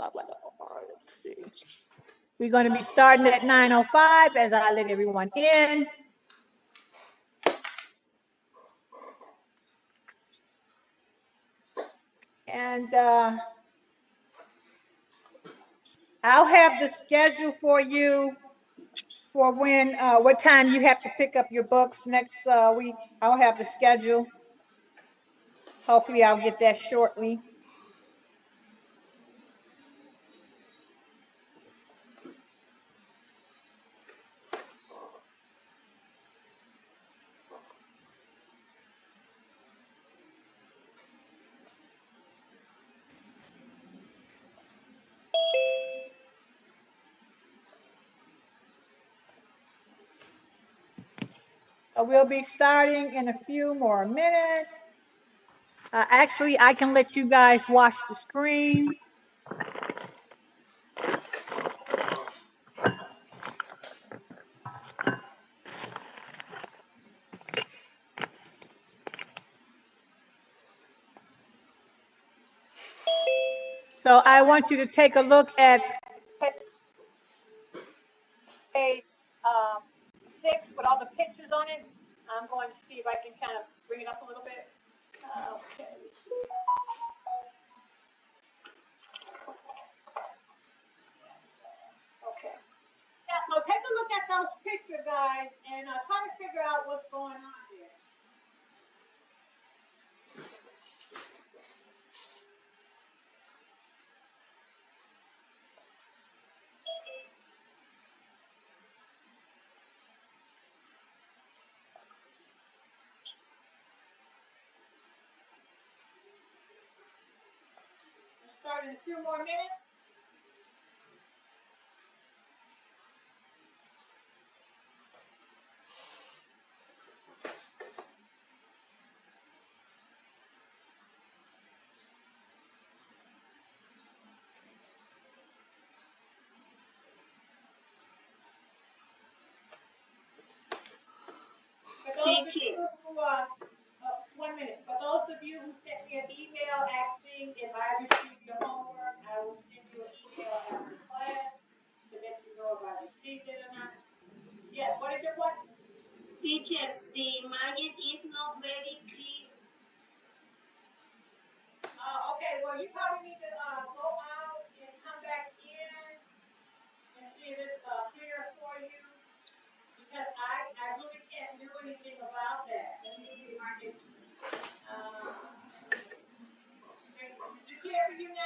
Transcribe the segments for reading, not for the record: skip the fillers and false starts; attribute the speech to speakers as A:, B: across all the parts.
A: Let's see. We're going to be starting at 9:05 as I let everyone in. And I'll have the schedule for you for when, what time you have to pick up your books next week. I'll have the schedule. Hopefully I'll get that shortly. We'll be starting in a few more minutes. Actually, I can let you guys watch the screen. So I want you to take a look at page 6 with all the pictures on it. I'm going to see if I can kind of bring it up a little bit. Okay. Okay. Yeah, so take a look at those pictures, guys, and try to figure out what's going on here. We'll start in a few more minutes. Teaching. 1 minute. For those of you who sent me an email asking if I received your homework, I will send you an email after class to let you know if I received it or not. Yes, what is your question? Teacher, the image is not very clear. Okay, well, you probably need to go out and come back in and see if it's clear for you. Because I really can't do anything about that. Let me see if I can. Is it clear for you now?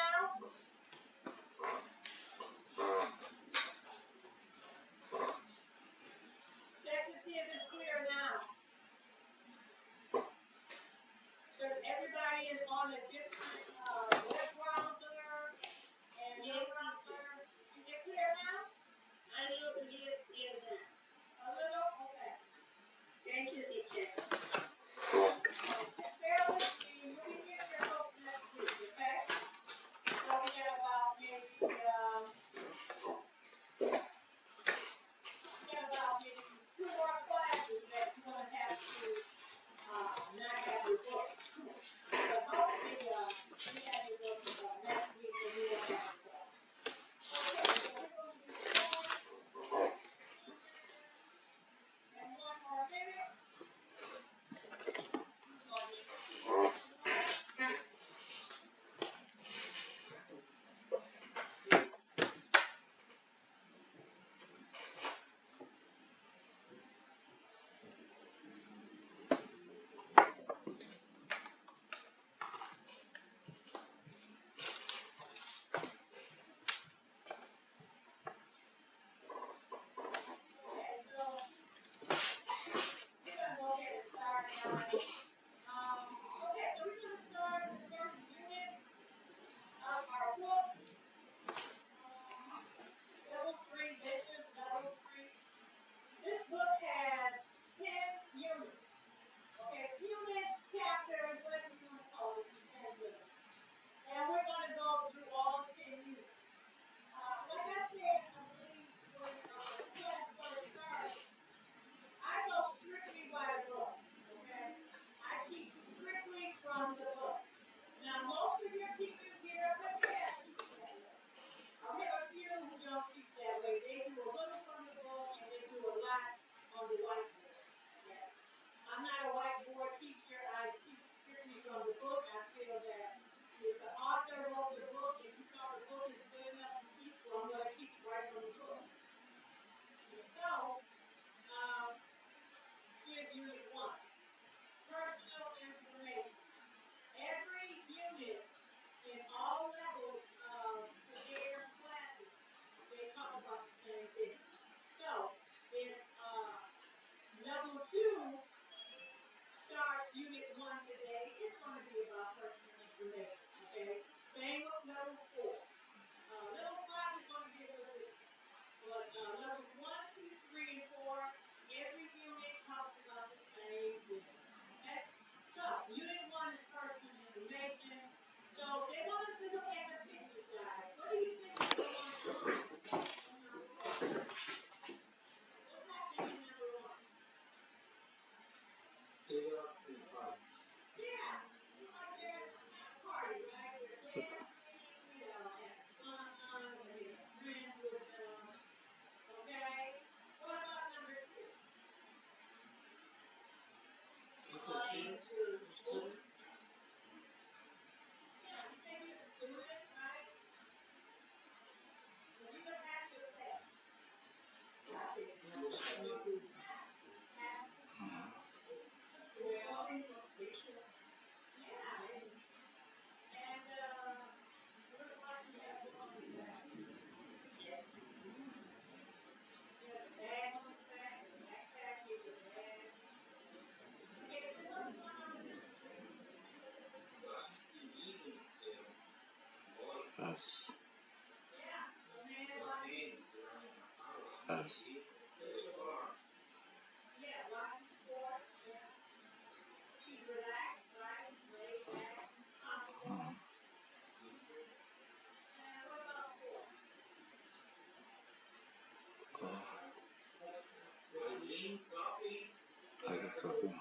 B: Yes.
A: Yeah, watching sports, yeah. She's relaxed, right? Laid back, comfortable.
B: Mm.
A: What about sports?
B: Oh, I got coffee.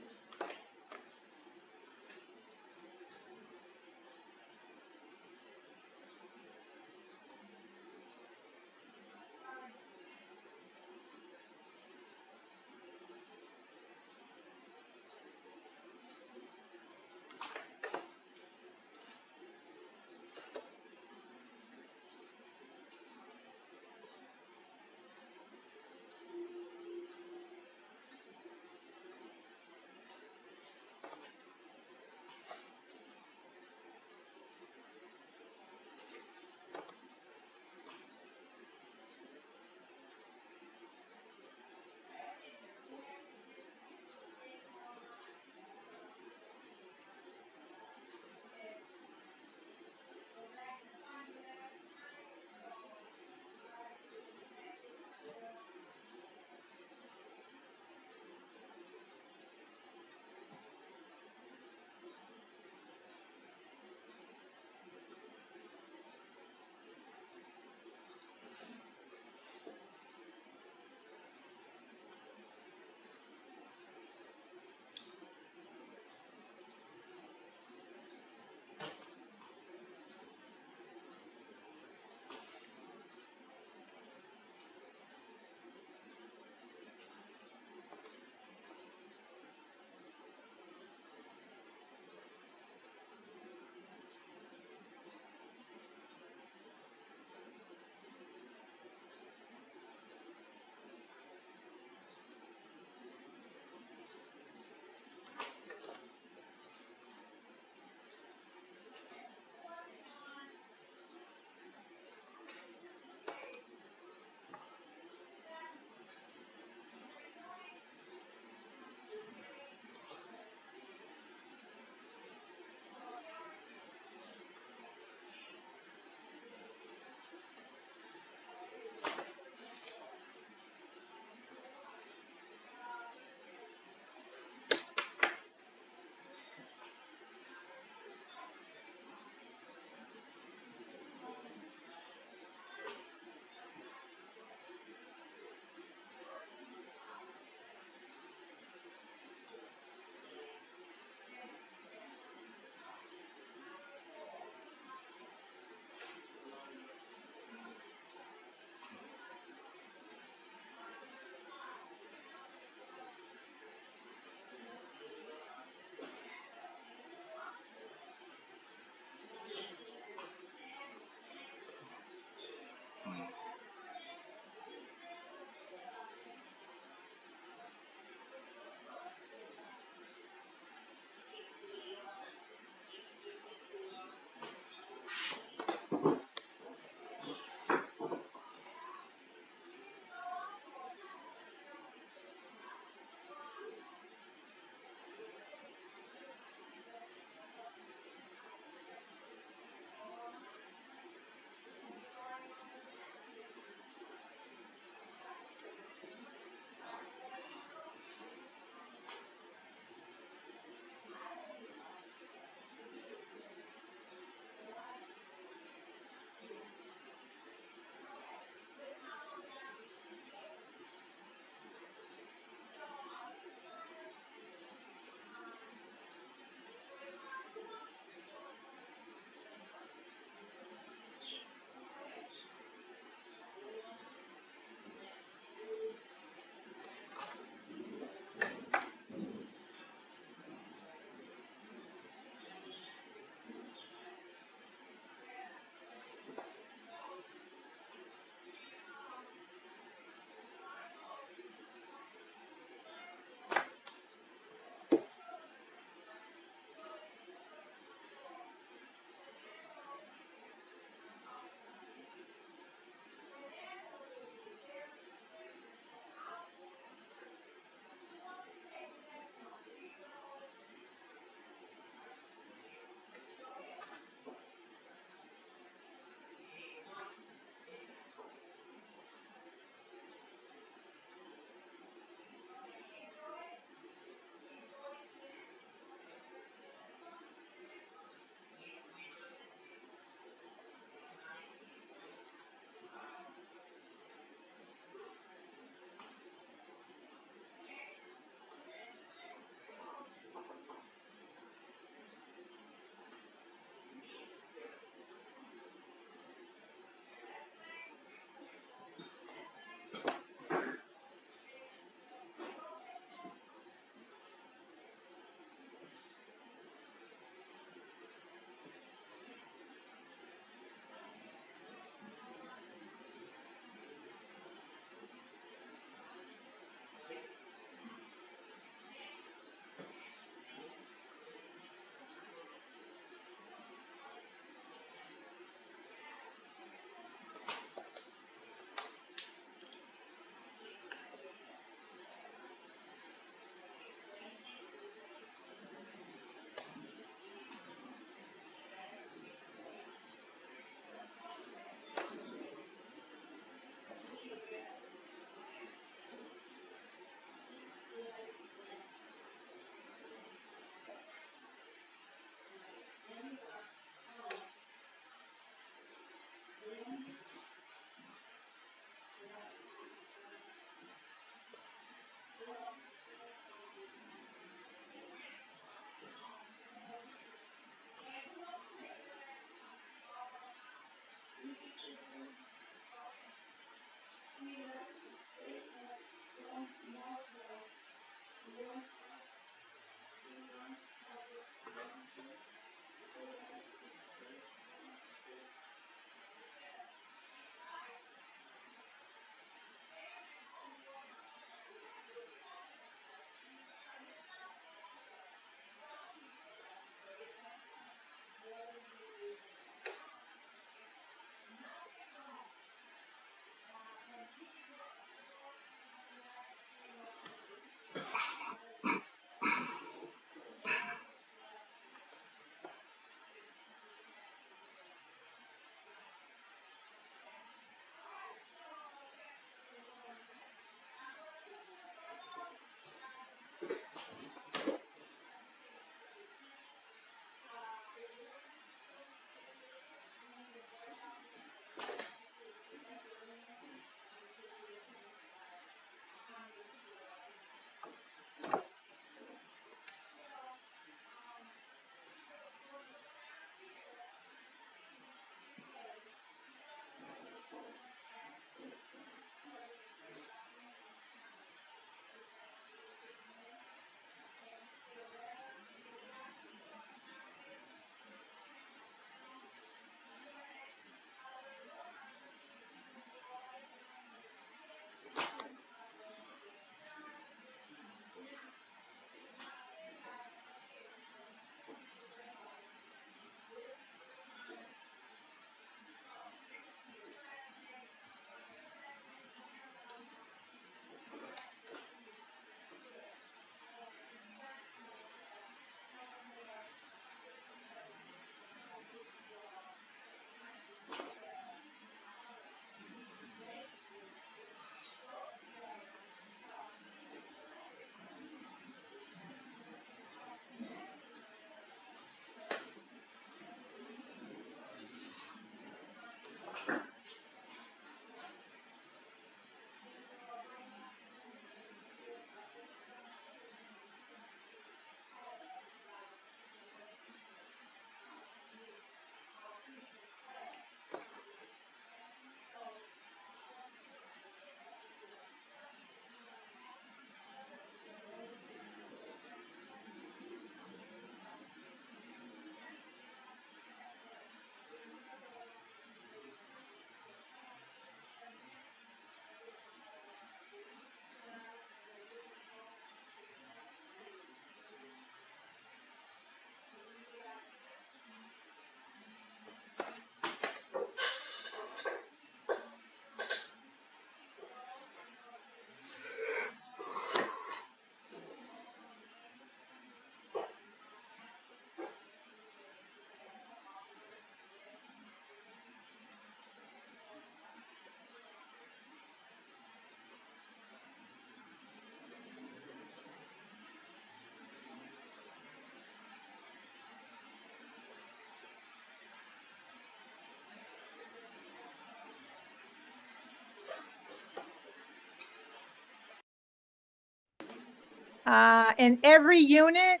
A: In every unit,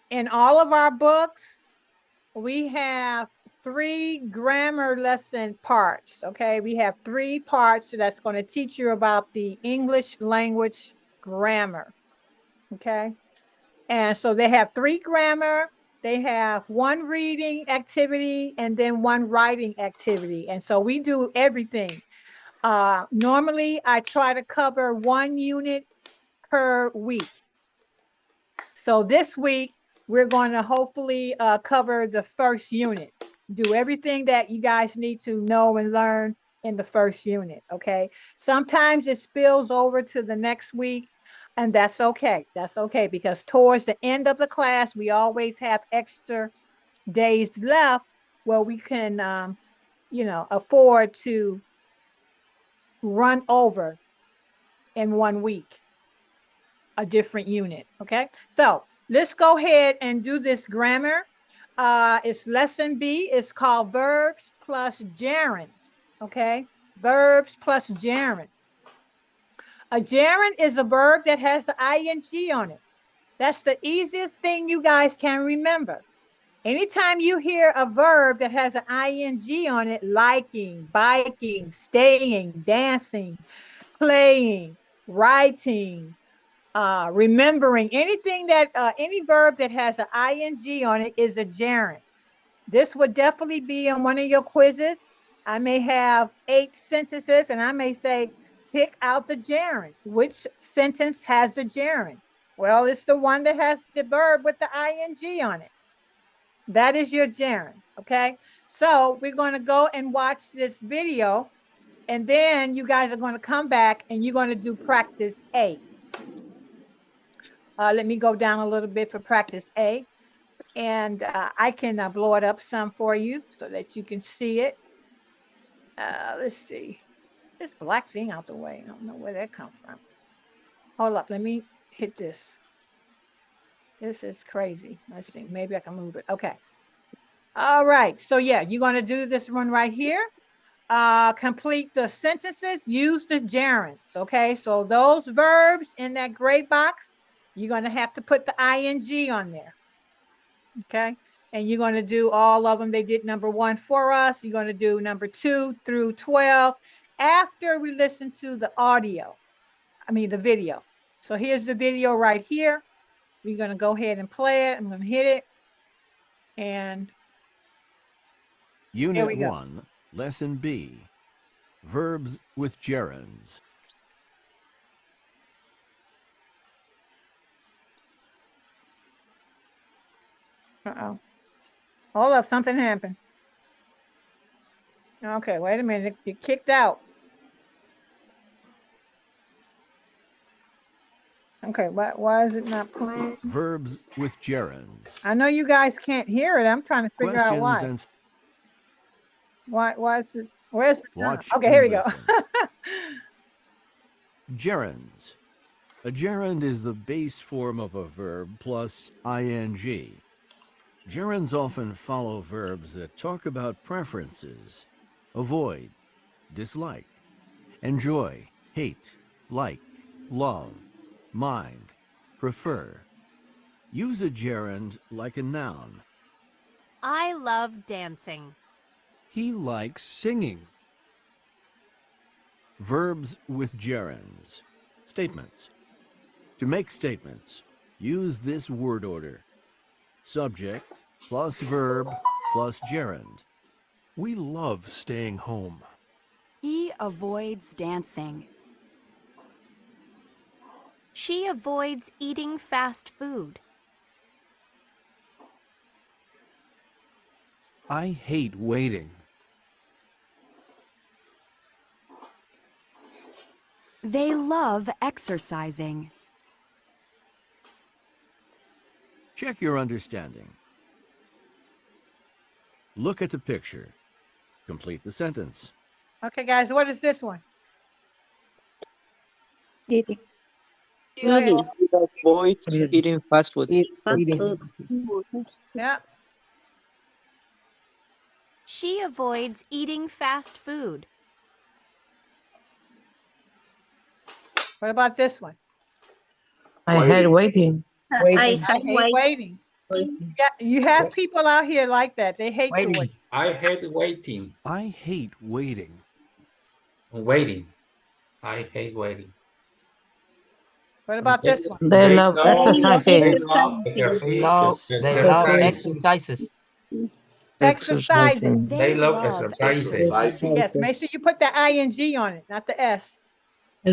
A: in all of our books, we have 3 grammar lesson parts. Okay, we have 3 parts that's going to teach you about the English language grammar. Okay, and so they have 3 grammar, they have 1 reading activity, and then 1 writing activity. And so we do everything. Normally, I try to cover 1 unit per week. So this week, we're going to hopefully cover the first unit, do everything that you guys need to know and learn in the first unit. Okay. Sometimes it spills over to the next week, and that's okay. That's okay, because towards the end of the class, we always have extra days left where we can, afford to run over in 1 week a different unit. Okay, so let's go ahead and do this grammar. It's lesson B. It's called verbs plus gerunds. Okay, verbs plus gerund. A gerund is a verb that has the ing on it. That's the easiest thing you guys can remember. Anytime you hear a verb that has an ing on it, liking, biking, staying, dancing, playing, writing, remembering, anything that any verb that has an ing on it is a gerund. This would definitely be in one of your quizzes. I may have 8 sentences, and I may say, pick out the gerund. Which sentence has the gerund? Well, it's the one that has the verb with the ing on it. That is your gerund. Okay, so we're going to go and watch this video, and then you guys are going to come back and you're going to do practice A. Let me go down a little bit for practice A, and I can blow it up some for you so that you can see it. Let's see. This black thing out the way. I don't know where that comes from. Hold up. Let me hit this. This is crazy. Let's see. Maybe I can move it. Okay. All right. So yeah, you're going to do this one right here. Complete the sentences. Use the gerunds. Okay. So those verbs in that gray box, you're going to have to put the ing on there. Okay. And you're going to do all of them. They did number 1 for us. You're going to do number 2 through 12 after we listen to the the video. So here's the video right here. We're going to go ahead and play it. I'm going to hit it. And
C: Unit
A: here we go.
C: 1, Lesson B, Verbs with Gerunds.
A: Uh-oh. Hold up. Something happened. Okay. Wait a minute. You kicked out. Okay. Why is it not playing?
C: Verbs with gerunds.
A: I know you guys can't hear it. I'm trying to figure out
C: Questions
A: why.
C: and
A: Why is it? Where's the sound?
C: watch
A: Okay. Here
C: and
A: we go.
C: listen. Gerunds. A gerund is the base form of a verb plus ing. Gerunds often follow verbs that talk about preferences: avoid, dislike, enjoy, hate, like, love, mind, prefer. Use a gerund like a noun.
D: I love dancing.
E: He likes singing.
C: Verbs with gerunds. Statements. To make statements, use this word order: subject plus verb plus gerund.
E: We love staying home.
F: He avoids dancing.
D: She avoids eating fast food.
E: I hate waiting.
F: They love exercising.
C: Check your understanding. Look at the picture. Complete the sentence.
A: Okay, guys. What is this one?
G: Eating.
A: Eating.
H: Avoid eating fast food.
G: Eating.
A: Yeah.
D: She avoids eating fast food.
A: What about this one?
G: I hate waiting.
I: I
G: Waiting.
A: I
I: hate
A: hate waiting.
G: Waiting.
A: Yeah, you have people out here like that. They hate to wait.
J: I hate waiting.
E: I hate waiting.
J: Waiting. I hate waiting.
A: What about
G: They,
A: this one?
G: they love
I: They love
G: exercising.
J: They love
I: exercising.
B: Exercise.
G: They love exercises.
A: Exercising.
G: Exercising.
J: They
F: They
J: love
F: love
J: exercising.
F: exercising.
A: Yes, make sure you put the ing on it, not the s.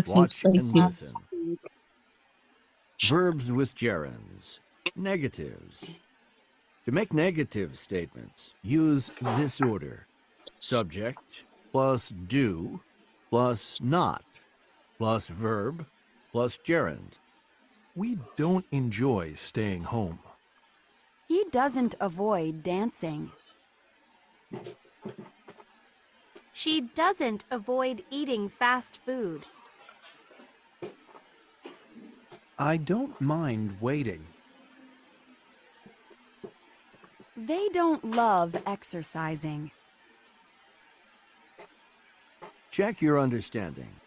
C: Watch and
G: Exercising.
C: listen. Verbs with gerunds. Negatives. To make negative statements, use this order. Subject plus do plus not plus verb plus gerund.
E: We don't enjoy staying home.
F: He doesn't avoid dancing.
D: She doesn't avoid eating fast food.
E: I don't mind waiting.
F: They don't love exercising.
C: Check your understanding.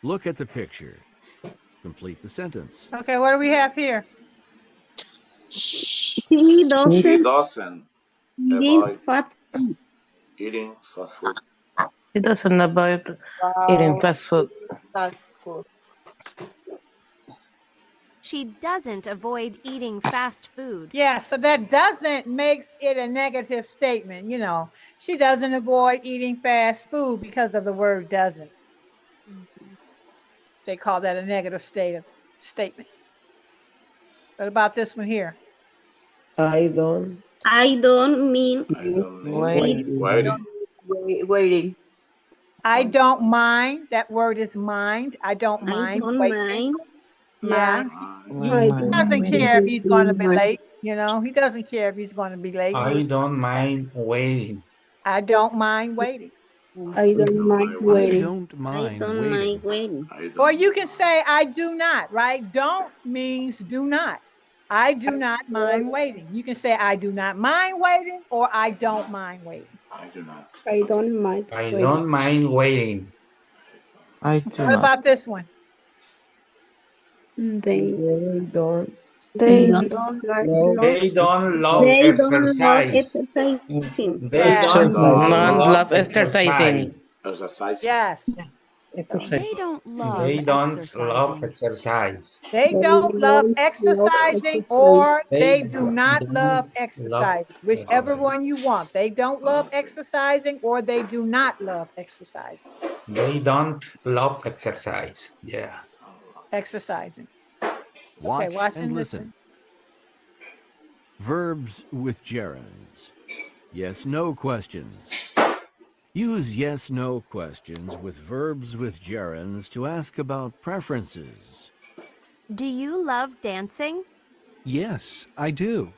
C: Look at the picture. Complete the sentence.
A: Okay, what do we have here?
I: She
B: She
I: doesn't
B: doesn't
I: eat
B: avoid
I: fast food.
B: eating fast food.
G: It doesn't about eating fast food.
D: She doesn't avoid eating fast food.
A: Yeah, so that doesn't makes it a negative statement. You know, she doesn't avoid eating fast food because of the word doesn't. They call that a negative statement. What about this one here?
G: I don't.
I: I don't mean
B: I don't mean
G: Waiting.
B: waiting.
A: I don't mind. That word is mind. I don't
I: I
A: mind
I: don't
A: waiting.
I: mind.
A: Yeah. He
G: Mind.
A: doesn't care if he's going to be late. You know, he doesn't care if he's going to be late.
J: I don't mind waiting.
A: I don't mind waiting.
I: I don't
B: No,
I: mind
B: I
E: I
B: waiting.
E: don't
I: I
E: mind
I: don't mind
E: waiting.
I: waiting.
B: I
A: Or
B: don't
A: you can
B: mind.
A: say, I do not, right? Don't means do not. I do not mind waiting. You can say, I do not mind waiting, or I don't mind waiting.
B: I do not.
I: I
B: Okay.
I: don't mind
J: I
I: waiting.
J: don't mind waiting.
G: I do
A: What
G: not.
A: about this one?
I: They
G: Don't.
I: they
G: They
I: don't
G: love
J: They don't love
I: they don't love
J: exercise.
I: exercising.
J: They
A: Yes,
B: They
J: don't
B: don't
G: None
B: love
J: love
G: love exercising.
J: exercise.
B: exercising.
A: yes.
G: Exercise.
F: They don't love
J: They don't love
F: exercising.
J: exercise.
A: They
I: They
A: don't love
I: don't love
A: exercising,
I: exercise.
A: or
J: They
A: they do not love
J: don't love
A: exercising, whichever
B: Okay.
A: one you want. They don't love
B: Okay.
A: exercising, or they do not love exercising.
J: They don't love exercise. Yeah.
A: Exercising. Okay,
C: Watch
A: watch
C: and
A: and
C: listen.
A: listen.
C: Verbs with gerunds. Yes/no questions. Use yes/no questions with verbs with gerunds to ask about preferences.
D: Do you love dancing?
E: Yes, I do.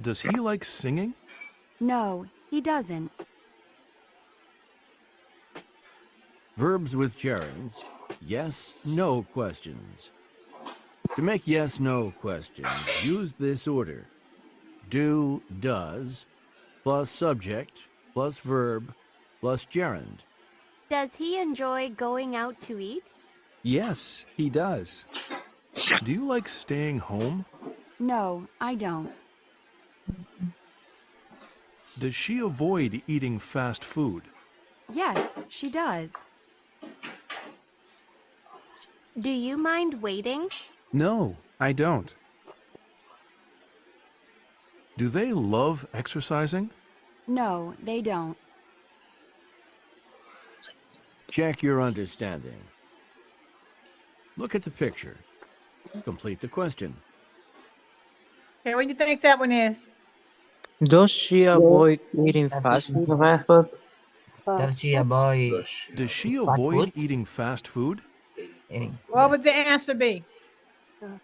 E: Does he like singing?
F: No, he doesn't.
C: Verbs with gerunds. Yes/no questions. To make yes/no questions, use this order. Do, does, plus subject, plus verb, plus gerund.
D: Does he enjoy going out to eat?
E: Yes, he does. Do you like staying home?
F: No, I don't.
E: Does she avoid eating fast food?
F: Yes, she does.
D: Do you mind waiting?
E: No, I don't. Do they love exercising?
F: No, they don't.
C: Check your understanding. Look at the picture. Complete the question.
A: Okay, what do you think that one is?
H: Does she avoid eating fast food?
G: Fast food.
H: Does she avoid
B: Does she
E: Does she
B: avoid
H: fast
E: avoid
H: food?
E: eating fast food?
B: eating
H: Eating.
B: fast
A: What
H: Yes.
A: would the answer be?
H: Yes.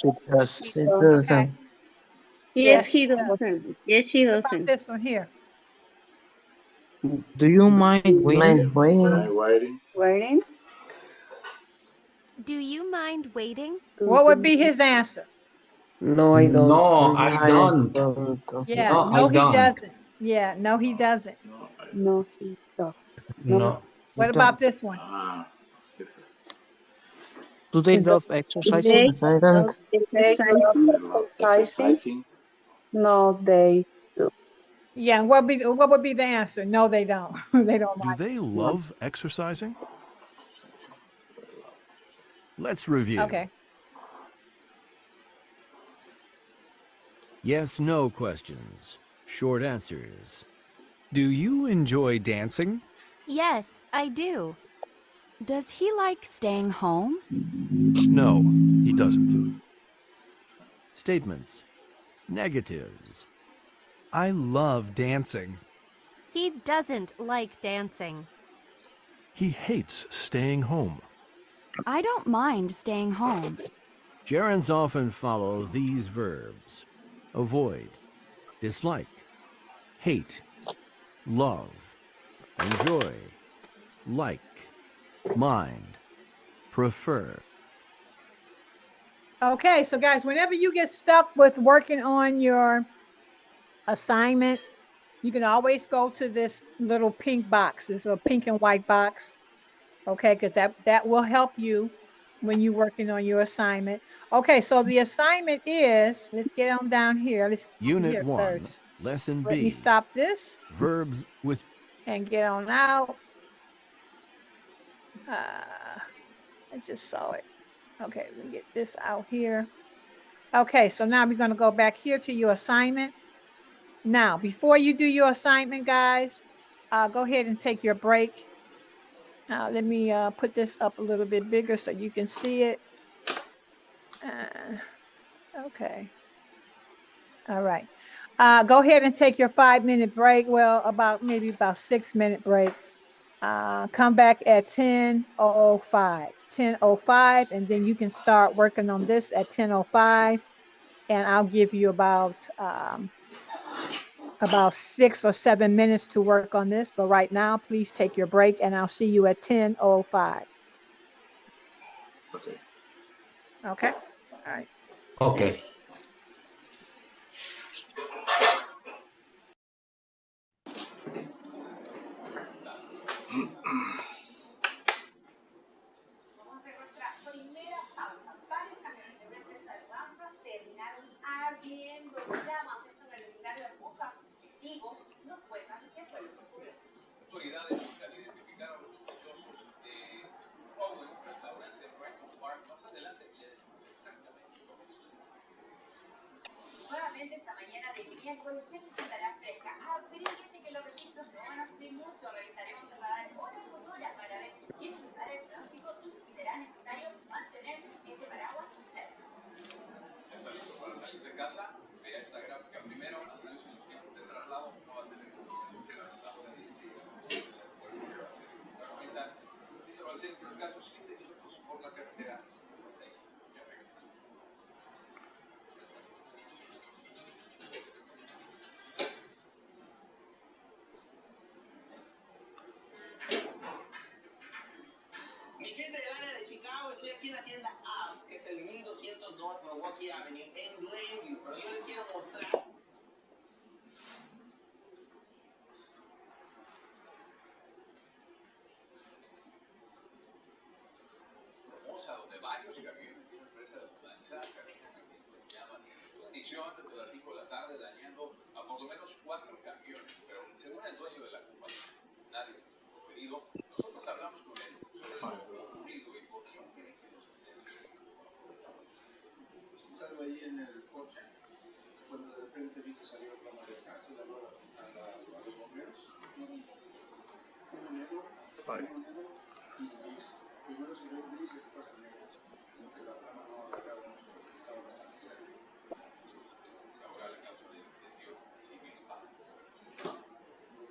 G: She does. She
A: Okay.
G: doesn't.
I: Yes,
A: Yes,
I: he
A: she does.
I: doesn't. Yes, he
A: What about
I: doesn't.
A: this one here?
H: Do you mind
B: food? Do
H: waiting?
B: you
G: Mind waiting.
B: mind waiting?
I: Waiting?
D: Do you mind waiting?
A: What would be his answer?
G: No, I don't.
J: No, I
G: I
J: don't.
G: don't.
A: Yeah,
J: No, I
A: no, he
J: don't.
A: doesn't. Yeah, no, he doesn't.
B: No, I don't.
I: No, he does. No.
J: No.
A: What about this one?
B: Ah.
H: Do they love exercising?
I: They love
G: Exercising.
B: They love
I: exercising.
B: exercising.
I: No, they do
A: Yeah, what would be the answer? No, they don't. They don't
E: Do
A: like
E: they
I: not.
E: love exercising?
C: Let's
A: it.
C: review.
A: Okay.
C: Yes, no questions. Short answers.
E: Do you enjoy dancing?
D: Yes, I do.
F: Does he like staying home?
E: No, he doesn't.
C: Statements. Negatives.
E: I love dancing.
D: He doesn't like dancing.
E: He hates staying home.
F: I don't mind staying home.
C: Gerunds often follow these verbs: avoid, dislike, hate, love, enjoy, like, mind, prefer.
A: Okay, so guys, whenever you get stuck with working on your assignment, you can always go to this little pink box. This a pink and white box. Okay, because that will help you when you're working on your assignment. Okay, so the assignment is, let's get on down here. Let's go over
C: Unit
A: here
C: 1,
A: first.
C: Lesson
A: Let me
C: B.
A: stop this
C: Verbs with
A: and get on out. Uh, I just saw it. Okay, let me get this out here. Okay, so now we're going to go back here to your assignment. Now, before you do your assignment, guys, go ahead and take your break. Let me put this up a little bit bigger so you can see it. Uh, okay. All right. Go ahead and take your 5 minute break. Well, maybe about 6 minute break. Come back at 10:05. 10:05, and then you can start working on this at 10:05. And I'll give you about 6 or 7 minutes to work on this. But right now, please take your break, and I'll see you at 10:05.
B: Okay.
A: Okay. All right.
J: Okay.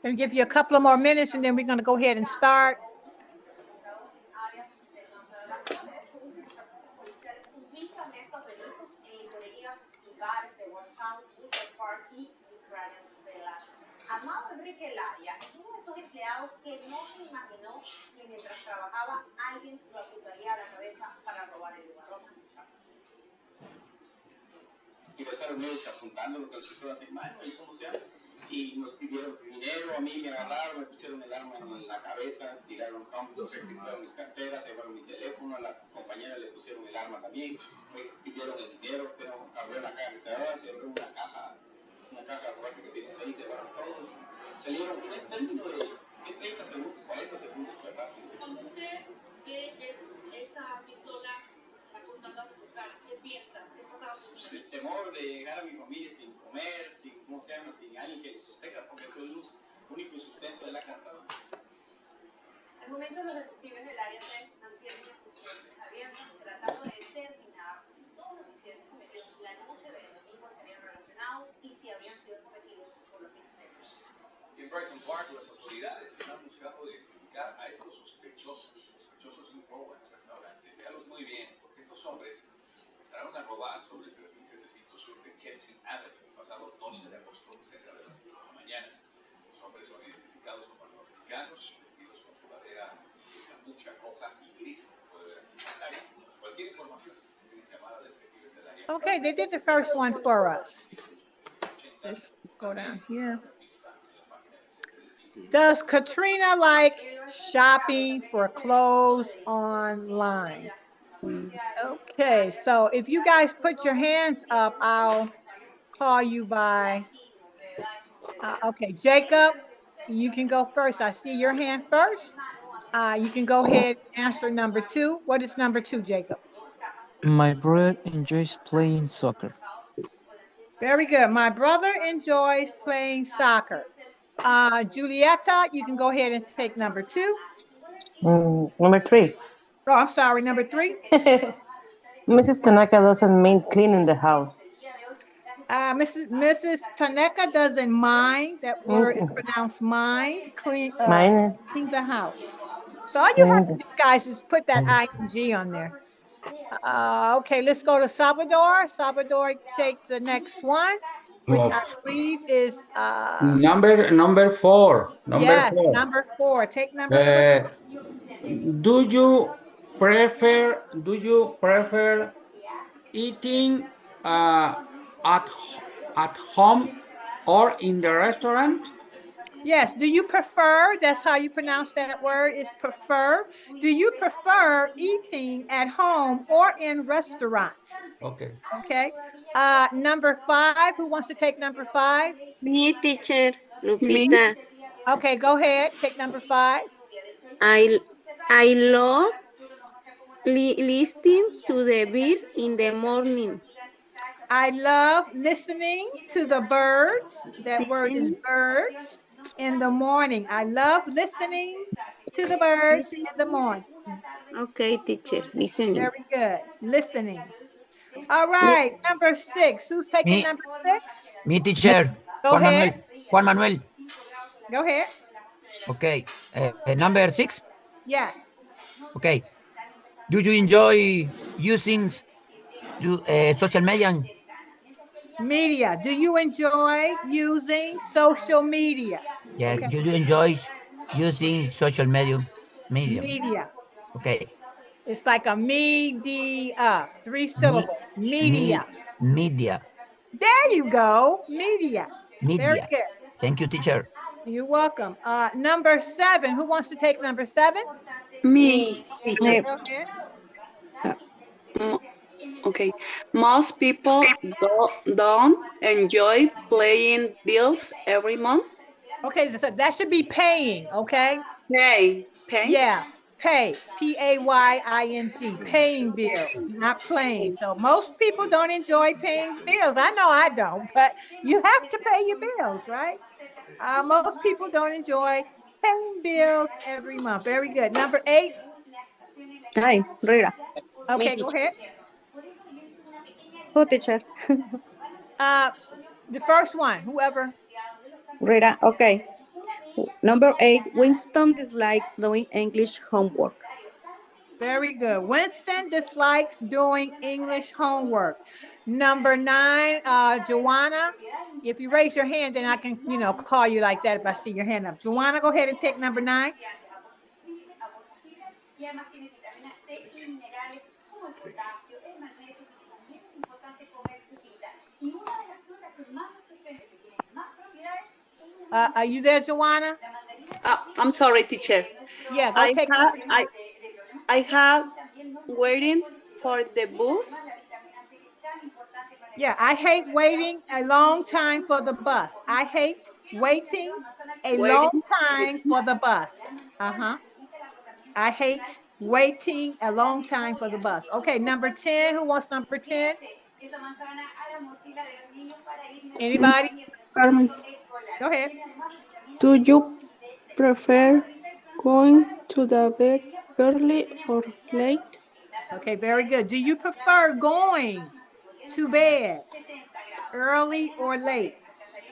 A: Let me give you a couple of more minutes, and then we're going to go ahead and start.
K: y nos pidieron dinero, a mí me agarraron, me pusieron el arma en la cabeza, tiraron campos, registraron mis carteras, llevaron mi teléfono, a la compañera le pusieron el arma también, me pidieron el dinero, pero abrió la caja registradora, se abrió una caja fuerte que tienes ahí, se llevaron todos, salieron, fue en términos de 30 segundos, 40 segundos, fue rápido.
A: Cuando usted ve esa pistola apuntando a su cara, ¿qué piensa? ¿Qué pasaba por su
K: El temor de llegar a mi familia sin comer, sin, ¿cómo se llama? Sin alguien que lo sostenga, porque eso es el único sustento de la casa, ¿no?
A: Al momento los detectives del área 3 mantienen las cuestiones abiertas tratando de determinar si todos los incidentes cometidos la noche del domingo estarían relacionados y si habrían sido cometidos por los mismos delincuentes.
K: En Brighton Park, las autoridades están buscando identificar a estos sospechosos de un robo en el restaurante. Véalos muy bien, porque estos hombres entraron a robar sobre el 3700 sur de Kensington Avenue el pasado 12 de agosto, cerca de las 10 de la mañana. Los hombres son identificados como afroamericanos, vestidos con sudaderas y capucha roja y gris, como puede ver aquí en pantalla. Cualquier información, pueden llamar a detectives del área.
A: Okay, they did the first one for us. Let's go down here. Does Katrina like shopping for clothes online? Okay, so if you guys put your hands up, I'll call you by. Okay, Jacob, you can go first. I see your hand first. You can go ahead and answer number 2. What is number 2, Jacob?
H: My brother enjoys playing soccer.
A: Very good. My brother enjoys playing soccer. Julieta, you can go ahead and take number 2.
G: Number 3.
A: Oh, I'm sorry, number 3.
G: Mrs. Tanaka doesn't mind cleaning the house.
A: Mrs. Taneka doesn't mind. That word is
G: Mm-mm.
A: pronounced mind. Clean
G: Mine.
A: the house. So all you have to
G: Clean
A: do, guys, is put that ing on there. Okay, let's go to Salvador. Salvador, take the next one, which I believe is
J: Number 4. Number
A: yes,
J: 4.
A: number 4. Take number 4.
J: Uh, do you prefer eating at at home or in the restaurant?
A: Yes. Do you prefer? That's how you pronounce that word is prefer. Do you prefer eating at home or in restaurants?
J: Okay.
A: Okay. Number 5. Who wants to take number 5?
L: Me, teacher
B: Me,
L: Lupita.
A: Okay, go ahead. Take number 5.
L: I I love listening to the birds in the morning.
A: I love listening to the birds. That word is
L: Listening,
A: birds in the morning. I love listening to the birds
L: listening.
A: in the morning.
L: Okay, teacher, listening.
A: Very good. Listening. All
L: Li-
A: right. Number 6. Who's taking
M: Me,
A: number 6?
M: me teacher,
A: Go
M: Juan
A: ahead.
M: Manuel. Juan Manuel.
A: Go ahead.
M: Okay. Number 6.
A: Yes.
M: Okay. Do you enjoy using social media?
A: Media. Do you enjoy using social media?
M: Yes.
A: Okay.
M: Do you enjoy using social media?
A: Media.
M: Okay.
A: It's like a media. 3
M: Me,
A: syllables.
M: me,
A: Media.
M: media.
A: There you go. Media. Very
M: Media.
A: good.
M: Thank you, teacher.
A: You're welcome. Number 7. Who wants to take number 7?
B: me,
A: Okay,
B: teacher.
A: go ahead.
B: Uh, mo- okay. Most people don't enjoy paying bills every month.
A: Okay, so that should be paying, okay?
B: Pay.
A: Yeah, pay. Paying. Paying bills, not playing. So most people don't enjoy paying bills. I know I don't, but you have to pay your bills, right? Most people don't enjoy paying bills every month. Very good. Number 8.
G: Hi, Rita. Me,
A: Okay, go
G: teacher.
A: ahead.
G: Who, teacher?
A: Uh, the first one, whoever.
G: Rita. Okay. Number 8. Winston dislikes doing English homework.
A: Very good. Winston dislikes doing English homework. Number 9, Joanna. If you raise your hand, then I can, call you like that if I see your hand up. Joanna, go ahead and take number 9. Are you there, Joanna?
B: I'm sorry, teacher.
A: Yeah, go
B: I
A: take
B: have
A: number.
B: I have waiting for the bus.
A: Yeah, I hate waiting a long time for the bus. I hate waiting a long
B: Waiting.
A: time for the bus. Uh-huh. I hate waiting a long time for the bus. Okay, number 10. Who wants number 10?
L: Mm,
A: Anybody?
L: Carmen,
A: Go ahead.
L: do you prefer going to the bed early or late?
A: Okay, very good. Do you prefer going to bed early or late?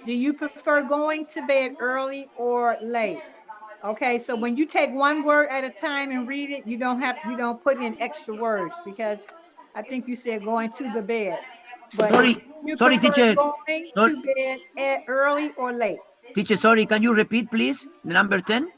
A: Do you prefer going to bed early or late? Okay, so when you take one word at a time and read it, you don't put in extra words because I think you said going to the bed. But
M: Sorry,
A: you
M: sorry,
A: prefer
M: teacher.
A: going
M: Sorry,
A: to bed at early or late?
M: teacher, sorry. Can you repeat, please? The number 10?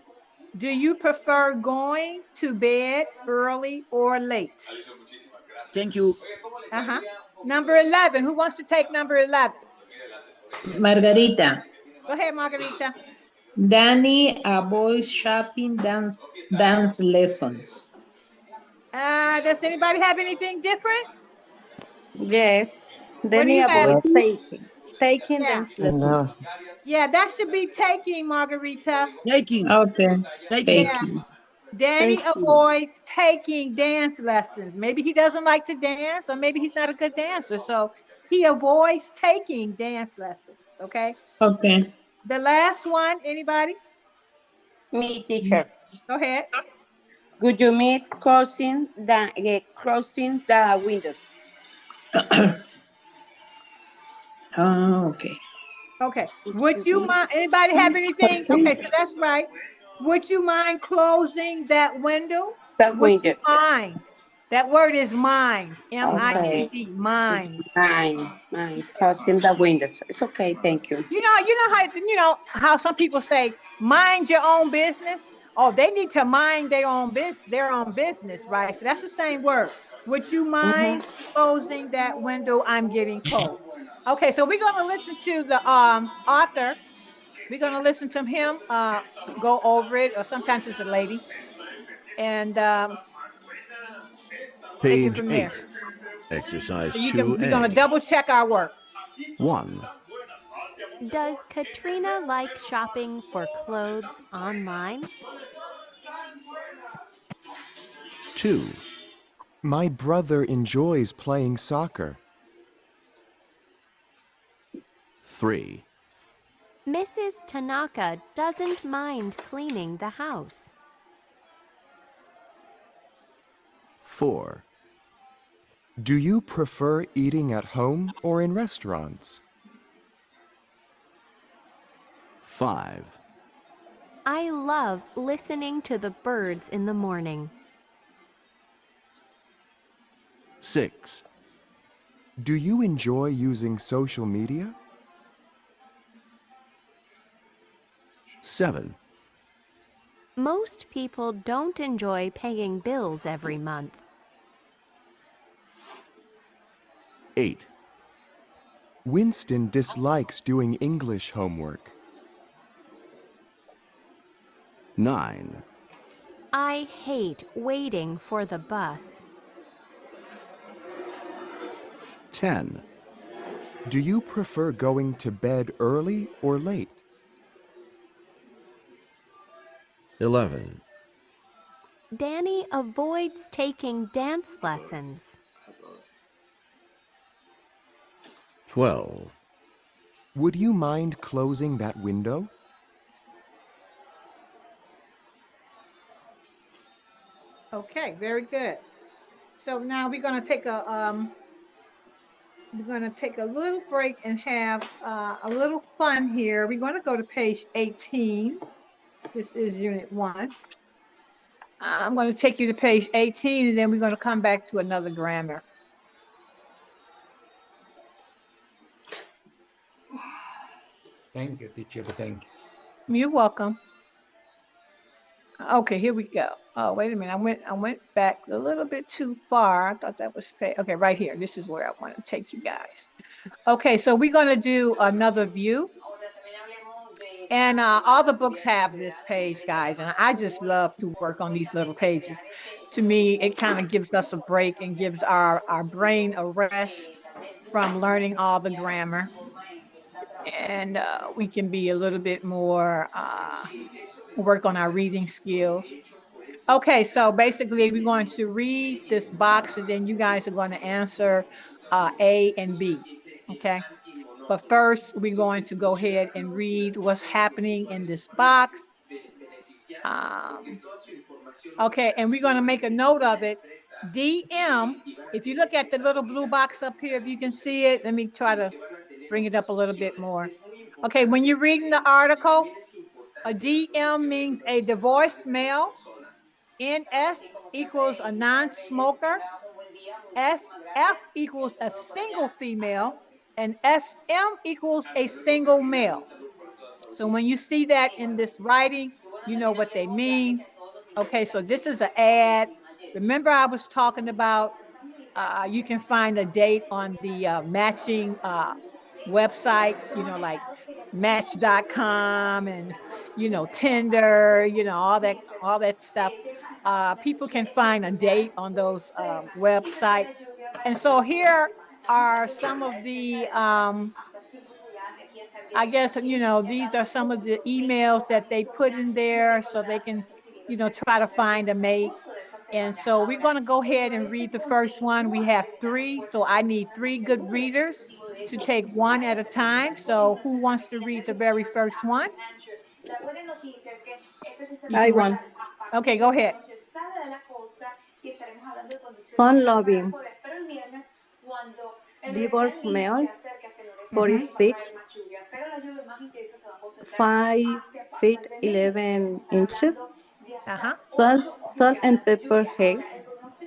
A: Do you prefer going to bed early or late?
K: Alison, muchísimas gracias.
M: Thank you.
K: Oye, ¿cómo le
A: Uh-huh.
K: caería un poquito
A: Number
K: de
A: 11. Who wants to take number 11?
K: pues mire, la tesorería es
N: Margarita,
K: que tiene
A: Go
K: más
A: ahead,
K: servicios
A: Margarita.
N: Danny avoids shopping dance lessons.
A: Does anybody have anything different?
G: Yes.
A: What do
G: Danny
A: you have?
G: avoids
H: What?
G: taking
A: Yeah.
G: dance lessons.
H: No.
A: Yeah, that should be taking, Margarita.
M: Taking.
N: Okay,
M: Taking.
A: Yeah.
N: taking.
A: Danny
G: Taking.
A: avoids taking dance lessons. Maybe he doesn't like to dance, or maybe he's not a good dancer. So he avoids taking dance lessons. Okay.
N: Okay.
A: The last one, anybody?
L: Me, teacher.
A: Go ahead.
L: Would you meet crossing the windows?
N: Okay.
A: Okay.
L: Would
A: Would
L: you
A: you
L: meet
A: mind? Anybody have anything?
L: crossing
A: Okay, so that's right. Would you mind closing that window?
L: the
A: Would you
L: window?
A: mind? That word is mind.
L: Okay.
A: M-I-N-D. Mind.
L: Mine, crossing the windows. It's okay, thank you.
A: You know how some people say, mind your own business. Oh, they need to mind their own business, right? So that's the same word. Would you
L: Mm-hmm.
A: mind closing that window? I'm getting cold. Okay, so we're gonna listen to the author. We're gonna listen to him go over it, or sometimes it's a lady, and take it
C: Page
A: from there.
C: 8. Exercise
A: So we're gonna
C: 2A.
A: double check our work.
C: 1,
D: Does Katrina like shopping for clothes online?
C: 2,
E: My brother enjoys playing soccer.
C: 3,
D: Mrs. Tanaka doesn't mind cleaning the house.
C: 4,
E: Do you prefer eating at home or in restaurants?
C: 5,
D: I love listening to the birds in the morning.
C: 6,
E: Do you enjoy using social media?
C: 7,
D: Most people don't enjoy paying bills every month.
C: 8,
E: Winston dislikes doing English homework.
C: 9,
D: I hate waiting for the bus.
C: 10,
E: Do you prefer going to bed early or late?
C: 11,
D: Danny avoids taking dance lessons.
C: 12,
E: Would you mind closing that window?
A: Okay, very good. So now we're gonna take a little break and have a little fun here. We're gonna go to page 18. This is unit one. I'm gonna take you to page 18, and then we're gonna come back to another grammar.
J: Thank you, teacher. Thank you.
A: You're welcome. Okay, here we go. Oh, wait a minute. I went back a little bit too far. I thought that was okay, right here. This is where I want to take you guys. Okay, so we're gonna do another view.
O: And all the books have this page, guys, and I just love to work on these little pages. To me, it kind of gives us a break and gives our brain a rest from learning all the grammar, and we can be a little bit more work on our reading skills. Okay, so basically, we're going to read this box, and then you guys are going to answer A and B. Okay. But first, we're going to go ahead and read what's happening in this box. Um, okay, and we're going to make a note of it. DM, if you look at the little blue box up here, if you can see it, let me try to bring it up a little bit more. Okay, when you're reading the article, a DM means a divorced male. NS equals a non-smoker. SF equals a single female. And SM equals a single male. So when you see that in this writing, you know what they mean. Okay, so this is an ad. Remember, I was talking about you can find a date on the matching websites, like Match.com and Tinder, all that stuff. People can find a date on those websites, and so here are some of the I guess, these are some of the emails that they put in there so they can, try to find a mate. And so we're going to go ahead and read the first one. We have three, so I need three good readers to take one at a time. So who wants to read the very first one? You
G: I
O: can read.
G: want
O: Okay, go ahead.
G: fun loving divorce male,
O: Mhm.
G: 46, 5 feet 11 inches,
O: Uh-huh.
G: salt and pepper hair,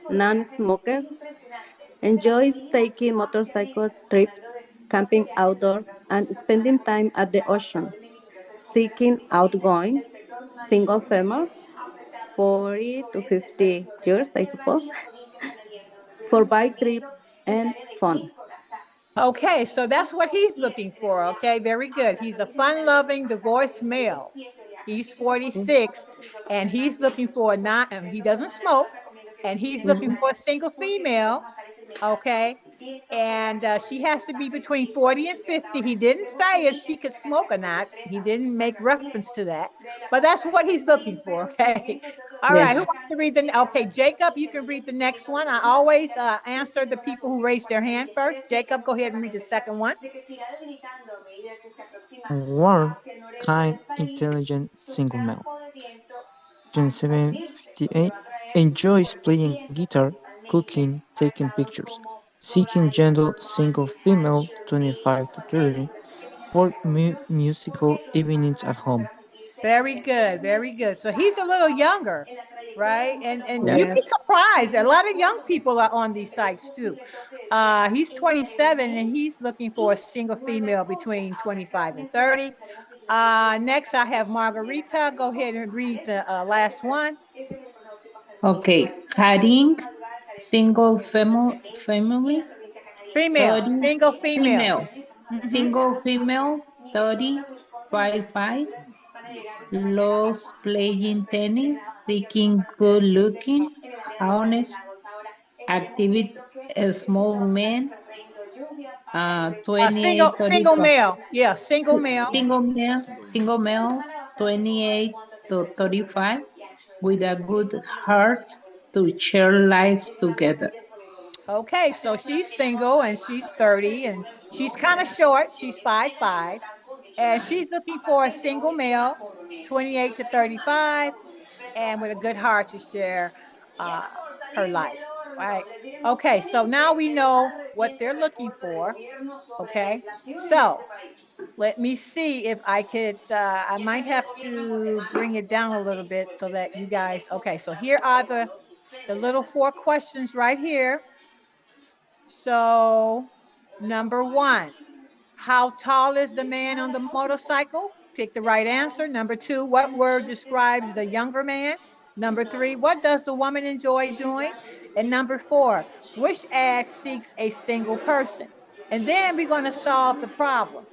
G: non-smoker, enjoys taking motorcycle trips, camping outdoors, and spending time at the ocean, seeking outgoing, single female, 40 to 50 years, I suppose, for bike trips and fun.
O: Okay, so that's what he's looking for. Okay, very good. He's a fun-loving divorced male. He's 46 and he's looking for a not, he doesn't smoke, and he's looking
G: Mhm.
O: for a single female. Okay, and she has to be between 40 and 50. He didn't say if she could smoke or not. He didn't make reference to that, but that's what he's looking for. Okay. All right.
G: Yes.
O: Who wants to read the? Okay, Jacob, you can read the next one. I always answer the people who raise their hand first. Jacob, go ahead and read the second one.
H: Warm, kind, intelligent single male. 2758 enjoys playing guitar, cooking, taking pictures. Seeking gentle single female 25 to 30 for musical evenings at home.
O: Very good, very good. So he's a little younger, right? And you'd be
N: Yes.
O: surprised. A lot of young people are on these sites too. He's 27 and he's looking for a single female between 25 and 30. Next, I have Margarita. Go ahead and read the last one.
N: Okay. Karin, single family,
O: Female,
N: 30,
O: single female.
N: female,
O: Hmm.
N: single female, 30, 5, loves playing tennis, seeking good looking, honest, active, small man,
O: Single,
N: 28,
O: single
N: 35.
O: male. Yeah, single male.
N: Single male, 28 to 35, with a good heart to share life together.
O: Okay, so she's single and she's 30 and she's kind of short. She's 5'5", and she's looking for a single male, 28 to 35, and with a good heart to share uh, her life. Right. Okay, so now we know what they're looking for. Okay, so let me see if I could. I might have to bring it down a little bit so that you guys. Okay, so here are the little four questions right here. So, number one, how tall is the man on the motorcycle? Pick the right answer. Number two, what word describes the younger man? Number three, what does the woman enjoy doing? And number four, which ad seeks a single person? And then we're going to solve the problem.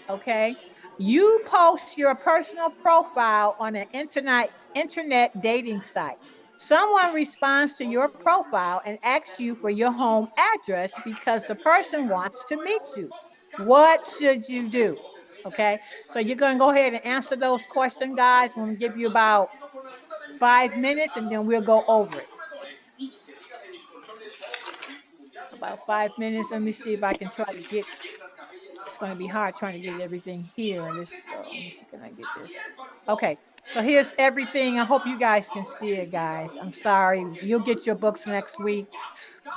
O: Okay. You post your personal profile on an internet dating site. Someone responds to your profile and asks you for your home address because the person wants to meet you. What should you do? Okay, so you're going to go ahead and answer those questions, guys. I'm going to give you about 5 minutes and then we'll go over it. About 5 minutes. Let me see if I can try to get. It's going to be hard trying to get everything here. Let me see. Can I get this? Okay. So here's everything. I hope you guys can see it, guys. I'm sorry. You'll get your books next week,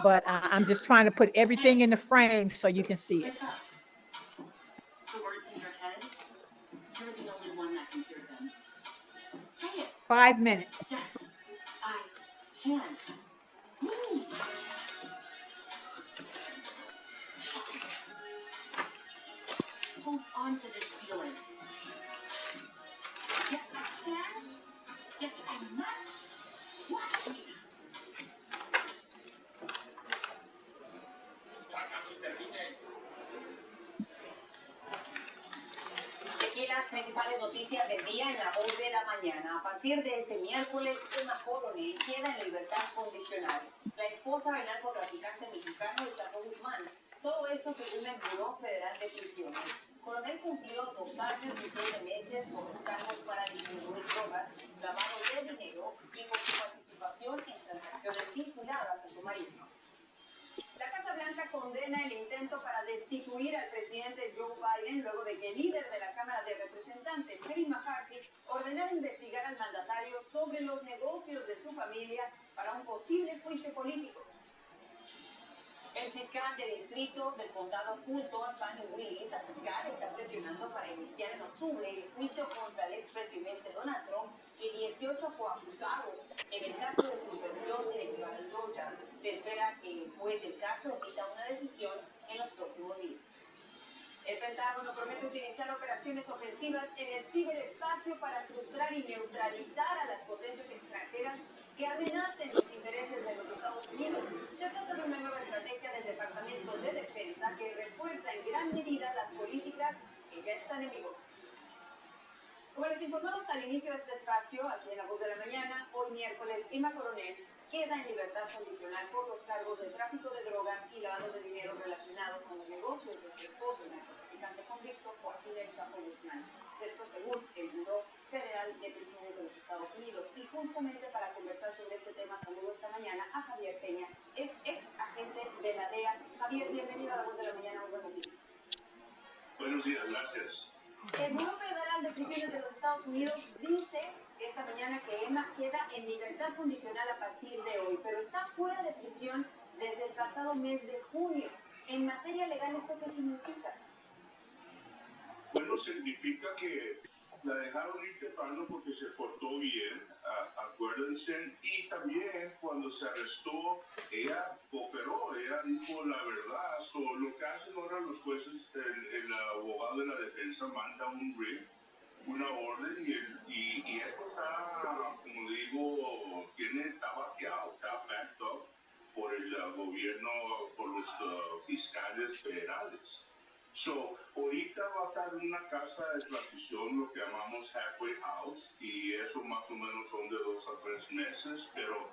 O: but I'm just trying to put everything in the frame so you can see it. The words in your head, you're the only one that can hear them. Say it. 5 minutes. Yes, I can. Hold on to this feeling. Yes, I can. Yes, I must. Watch me. Aquí las principales noticias del día en la voz de la mañana. A partir de este miércoles, Emma Coronel queda en libertad condicional. La esposa del narcotraficante mexicano Chapo Guzmán. Todo esto según el Buró Federal de Prisiones. Coronel cumplió 2 años y 7 meses por los cargos para distribuir drogas, lavado de dinero y por su participación en transacciones vinculadas a su marido. La Casa Blanca condena el intento para destituir al presidente Joe Biden luego de que el líder de la Cámara de Representantes, Kevin McCarthy, ordenara investigar al mandatario sobre los negocios de su familia para un posible juicio político. El fiscal de distrito del condado Fulton, Fannie Willis, la fiscal, está presionando para iniciar en octubre el juicio contra el expresidente Donald Trump y 18 coacusados en el caso de su inversión electoral en Georgia. Se espera que el juez del caso emita una decisión en los próximos días. El Pentágono promete utilizar operaciones ofensivas en el ciberespacio para frustrar y neutralizar a las potencias extranjeras que amenacen los intereses de los Estados Unidos. Se trata de una nueva estrategia del Departamento de Defensa que refuerza en gran medida las políticas que ya están en vigor. Como les informamos al inicio de este espacio, aquí en La Voz de la Mañana, hoy miércoles, Emma Coronel queda en libertad condicional por los cargos de tráfico de drogas y lavado de dinero relacionados con los negocios de su esposo, el narcotraficante convicto Joaquín El Chapo Guzmán. Esto según el Buró Federal de Prisiones de los Estados Unidos. Y justamente para conversar sobre este tema, saludo esta mañana a Javier Peña, es ex agente de la DEA. Javier, bienvenido a La Voz de la Mañana, muy buenos días.
K: Buenos días, gracias.
O: El Buró Federal de Prisiones de los Estados Unidos dice esta mañana que Emma queda en libertad condicional a partir de hoy, pero está fuera de prisión desde el pasado mes de junio. En materia legal, ¿esto qué significa?
K: Bueno, significa que la dejaron ir temprano porque se portó bien, acuérdense, y también cuando se arrestó, ella cooperó, ella dijo la verdad. Lo que hacen ahora los jueces, el abogado de la defensa manda un writ, una orden, y esto está, como digo, está vaqueado, está backed up por el gobierno, por los fiscales federales. Ahorita va a estar en una casa de transición, lo que llamamos halfway house, y eso más o menos son de 2 a 3 meses, pero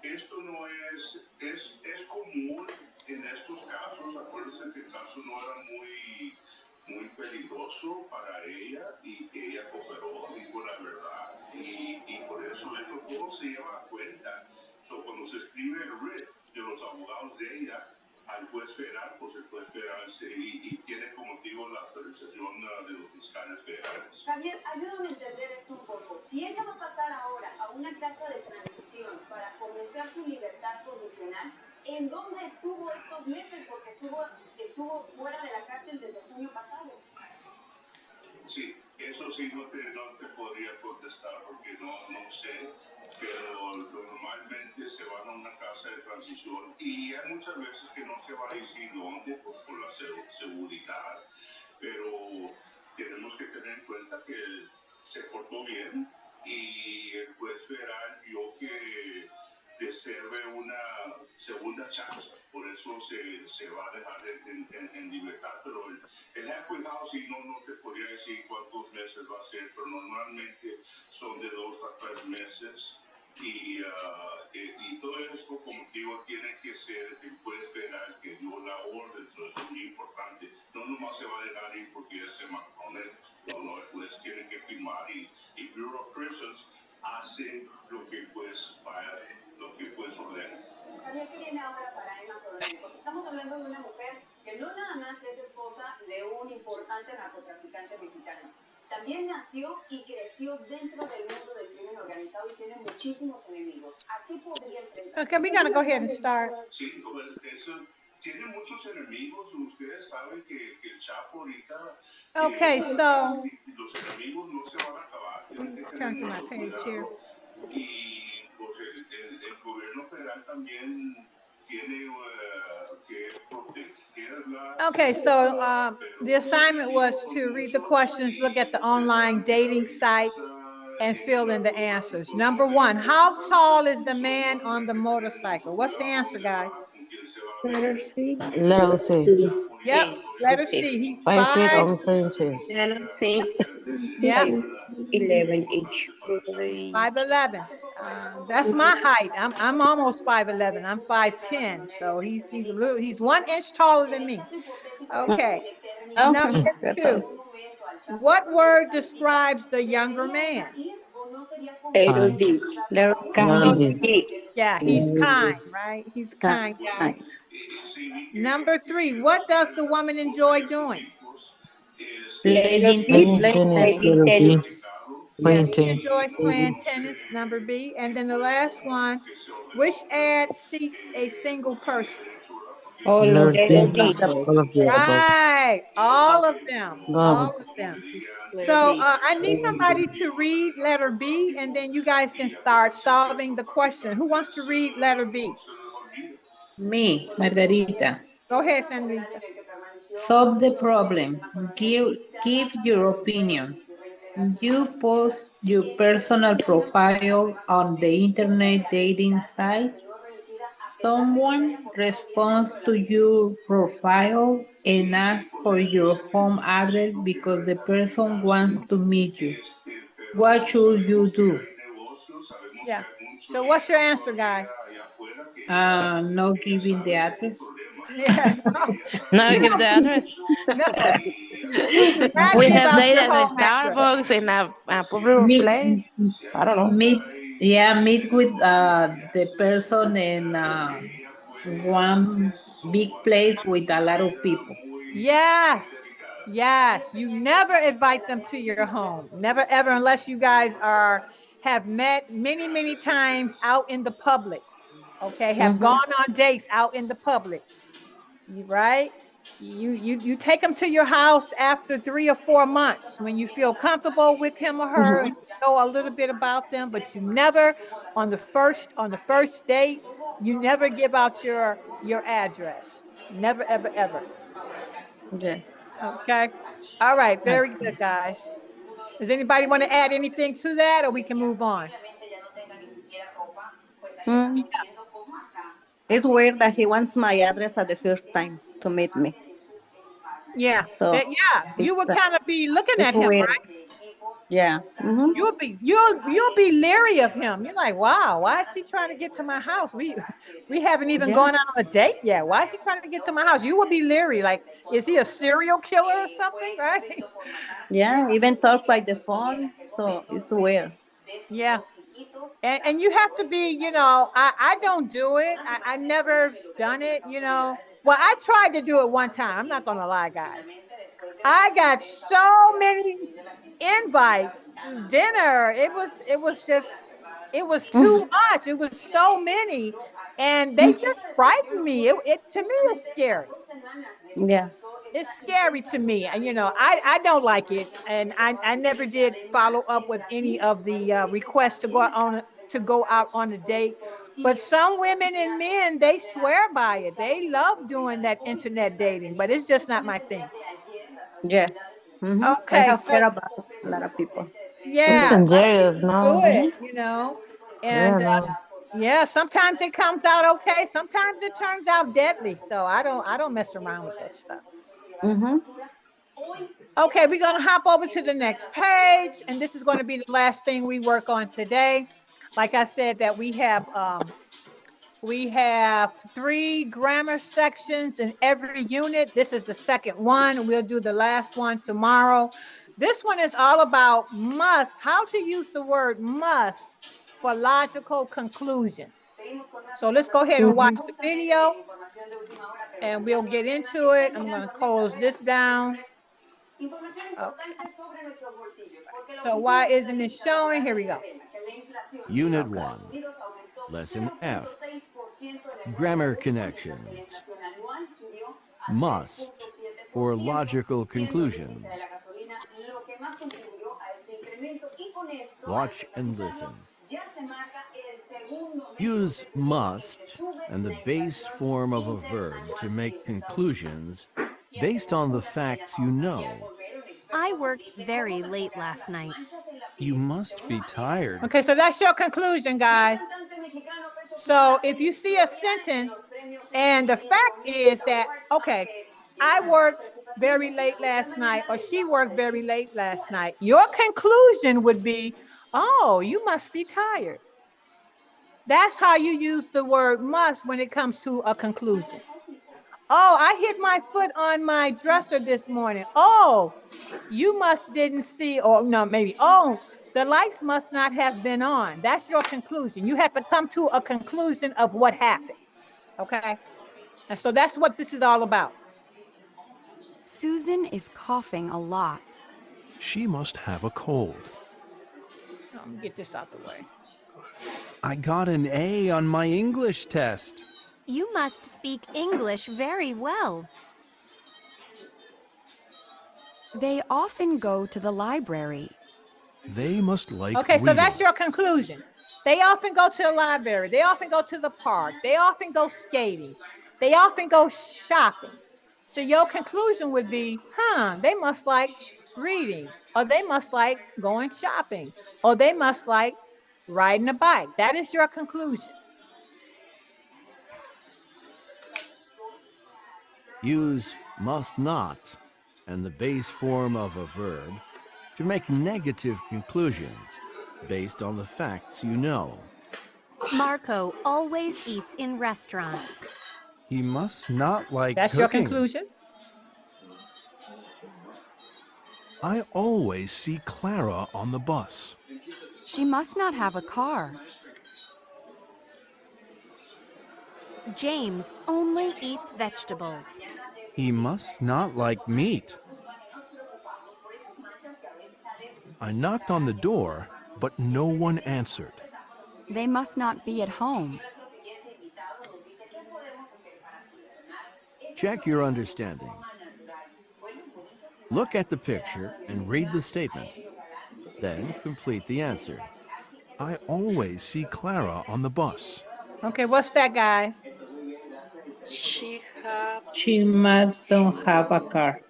K: esto no es común en estos casos. Acuérdense que el caso no era muy peligroso para ella y que ella cooperó, dijo la verdad, y por eso todo se lleva a cuenta. Cuando se escribe el writ de los abogados de ella al juez federal, pues el juez federal y tiene como motivo la autorización de los fiscales federales.
O: Javier, ayúdame a entender esto un poco. Si ella va a pasar ahora a una casa de transición para comenzar su libertad condicional, ¿en dónde estuvo estos meses? Porque estuvo fuera de la cárcel desde junio pasado.
K: Sí, eso sí no te podría contestar porque no sé, pero normalmente se van a una casa de transición y hay muchas veces que no se va a decir dónde por la seguridad, pero tenemos que tener en cuenta que se portó bien y el juez federal vio que deserve una segunda chance. Por eso se va a dejar en libertad. Pero el halfway housing no te podría decir cuántos meses va a ser, pero normalmente son de 2 a 3 meses. Y todo esto, como digo, tiene que ser el juez federal que dio la orden, eso es muy importante. No nomás se va a dejar ir porque es el McConnell, no, el juez tiene que firmar y Bureau of Prisons hace lo que el juez vaya, lo que el juez ordena.
P: María, ¿qué viene ahora para Emma Coronel? Porque estamos hablando de una mujer que no nada más es esposa de un importante narcotraficante mexicano. También nació y creció dentro del mundo del crimen organizado y tiene muchísimos enemigos. ¿A qué podría enfrentarse?
O: Okay, we're gonna go ahead and start.
K: Sí, pues, eso, tiene muchos enemigos. Ustedes saben que el Chapo ahorita,
O: Okay, so
K: los enemigos no se van a acabar. Tienen que tener
O: turn to my
K: mucho
O: page here.
K: cuidado. Y pues el gobierno federal también tiene que protegerla.
O: Okay, so the assignment was to read the questions, look at the online dating site, and fill in the answers. Number one, how tall is the man on the motorcycle? What's the answer, guys?
L: Letter C.
H: Letter C.
O: Yep, letter
L: C.
O: C. He's
H: 5 feet
O: five.
H: on 7 inches.
L: Letter C.
O: Yep,
L: 5'11"
O: five eleven. That's my height. I'm almost 5'11". I'm 5'10". So he's a little he's 1 inch taller than me. Okay. Number
L: Okay, that's all.
O: two. What word describes the younger man?
L: Letter
H: Kind.
L: D. Letter
H: Letter
O: Oh,
H: D.
L: D.
O: yeah, he's kind, right? He's a kind guy.
L: Kind.
O: Number three. What does the woman enjoy doing?
L: Letter
N: Playing
L: B.
H: Playing
N: tennis.
H: tennis.
L: Playing
H: Letter B.
L: tennis.
O: Yeah,
H: Playing
O: she
H: tennis.
O: enjoys playing tennis, number B. And then the last one, which ad seeks a single person?
N: All of
H: Letter
L: Letter
H: D.
N: the
L: D.
N: above.
H: All of the above.
O: Right, all of them,
H: Love
O: all
H: it.
O: of them.
G: Letter
O: So
G: B.
O: I need somebody to read letter B, and then you guys can start solving the question. Who wants to read letter B?
N: Me, Margarita.
O: Go ahead, Sandrita.
N: Solve the problem. Give your opinion. You post your personal profile on the internet dating site. Someone responds to your profile and asks for your home address because the person wants to meet you. What should you do?
O: Yeah. So what's your answer, guys?
N: Not giving the address.
O: Yeah.
Q: No,
O: You
Q: give the
O: don't,
Q: address.
O: no, not
Q: We
O: give
Q: have
O: out your
Q: dated in
O: home address.
Q: Starbucks in a public
N: Meet,
Q: place. I don't know.
N: meet, yeah, meet with the person in one big place with a lot of people.
O: Yes. Yes. You never invite them to your home. Never ever, unless you guys have met many, many times out in the public. Okay. Have
L: Mm-hmm.
O: gone on dates out in the public. Right? You take them to your house after 3 or 4 months when you feel comfortable with him or her
L: Mm-hmm.
O: and you know a little bit about them, but you never on the first date, you never give out your address. Never, ever, ever.
L: Yes.
O: Okay. All right. Very
N: Okay.
O: good, guys. Does anybody want to add anything to that, or we can move on?
L: Mm. It's weird that he wants my address at the first time to meet me.
O: Yeah.
L: So
O: Yeah.
L: it's
O: You would kind of be looking
L: it's
O: at him,
L: weird.
O: right?
L: Yeah. Mm-hmm.
O: You'll be leery of him. You're like, wow, why is he trying to get to my house? We haven't even
L: Yeah.
O: gone out on a date yet. Why is he trying to get to my house? You would be leery, like, is he a serial killer or something, right?
L: Yeah. Even talk by the phone. So it's weird.
O: Yeah. And you have to be, I don't do it. I never done it. Well, I tried to do it one time. I'm not gonna lie, guys. I got so many invites to dinner. It was too much. It was so many. And they just frightened me. It to me is scary.
L: Yeah.
O: It's scary to me. And I don't like it. And I never did follow up with any of the requests to go out on a date. But some women and men, they swear by it. They love doing that internet dating, but it's just not my thing.
L: Yes. Mm-hmm. I
O: Okay,
L: have
O: so
L: heard about a lot of people.
H: It's
O: yeah, a lot of
H: dangerous
O: people do
H: now.
O: it,
L: Mm-hmm.
O: and
H: Yeah,
O: uh,
H: no.
O: Yeah, sometimes it comes out okay. Sometimes it turns out deadly. So I don't mess around with that stuff.
L: Mm-hmm.
O: Okay, we're gonna hop over to the next page, and this is going to be the last thing we work on today. Like I said, that we have 3 grammar sections in every unit. This is the second one. We'll do the last one tomorrow. This one is all about must, how to use the word must for logical conclusion. So let's go ahead and watch
H: Mhm.
O: the video and we'll get into it. I'm going to close this down. Okay. So why isn't it showing? Here we go.
C: Unit
O: Okay.
C: 1, Lesson F. Grammar connections. Must for logical conclusions. Watch and listen. Use must and the base form of a verb to make conclusions based on the facts you know.
D: I worked very late last night.
E: You must be tired.
O: Okay, so that's your conclusion, guys. So if you see a sentence and the fact is that, okay, I worked very late last night or she worked very late last night, your conclusion would be, oh, you must be tired. That's how you use the word must when it comes to a conclusion. Oh, I hit my foot on my dresser this morning. Oh, you must didn't see, or no, maybe, oh, the lights must not have been on. That's your conclusion. You have to come to a conclusion of what happened. Okay. And so that's what this is all about.
F: Susan is coughing a lot.
E: She must have a cold.
O: Let me get this out the way.
E: I got an A on my English test.
D: You must speak English very well.
F: They often go to the library.
E: They must like
O: Okay, so that's
E: reading.
O: your conclusion. They often go to the library. They often go to the park. They often go skating. They often go shopping. So your conclusion would be, they must like reading, or they must like going shopping, or they must like riding a bike. That is your conclusion.
C: Use must not and the base form of a verb to make negative conclusions based on the facts you know.
D: Marco always eats in restaurants.
E: He must not like
O: That's your
E: cooking.
O: conclusion.
E: I always see Clara on the bus.
F: She must not have a car.
D: James only eats vegetables.
E: He must not like meat. I knocked on the door, but no one answered.
F: They must not be at home.
C: Check your understanding. Look at the picture and read the statement. Then complete the answer.
E: I always see Clara on the bus.
O: Okay, what's that, guys?
B: She have.
N: She must don't
B: She,
N: have a car.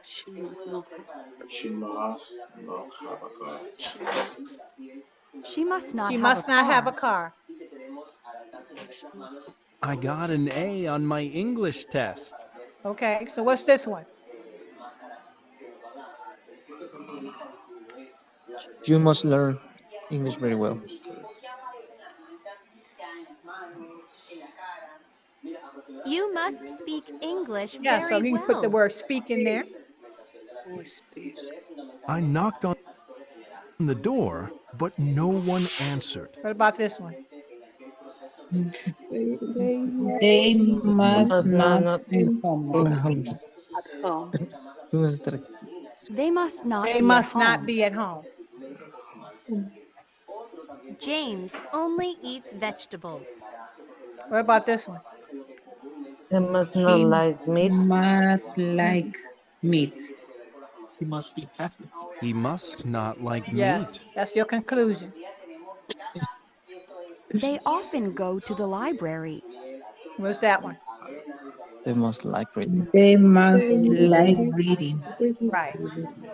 B: she must not have.
K: She must not have a car.
B: She must.
F: She must not
O: She
F: have a
O: must not have a
F: car.
O: car.
B: Must not.
E: I got an A on my English test.
O: Okay, so what's this one?
H: You must learn English very well.
D: You must speak English
O: Yeah, so
D: very
O: you can put the
D: well.
O: word speak in there.
B: Who speaks?
E: I knocked on the door, but no one answered.
O: What about this one?
N: They must
H: Must
N: not
H: not
N: be home.
B: At home.
H: Tú vas a estar aquí.
F: They must not
O: They
F: be at
O: must not
F: home.
O: be at home.
D: James only eats vegetables.
O: What about this one?
Q: They must not
N: He
Q: like meat.
N: must like meat.
H: He must be happy.
E: He must not like
O: Yes,
E: meat.
O: that's your conclusion.
F: They often go to the library.
O: What's that one?
H: They must like reading.
N: They must like reading.
O: Right.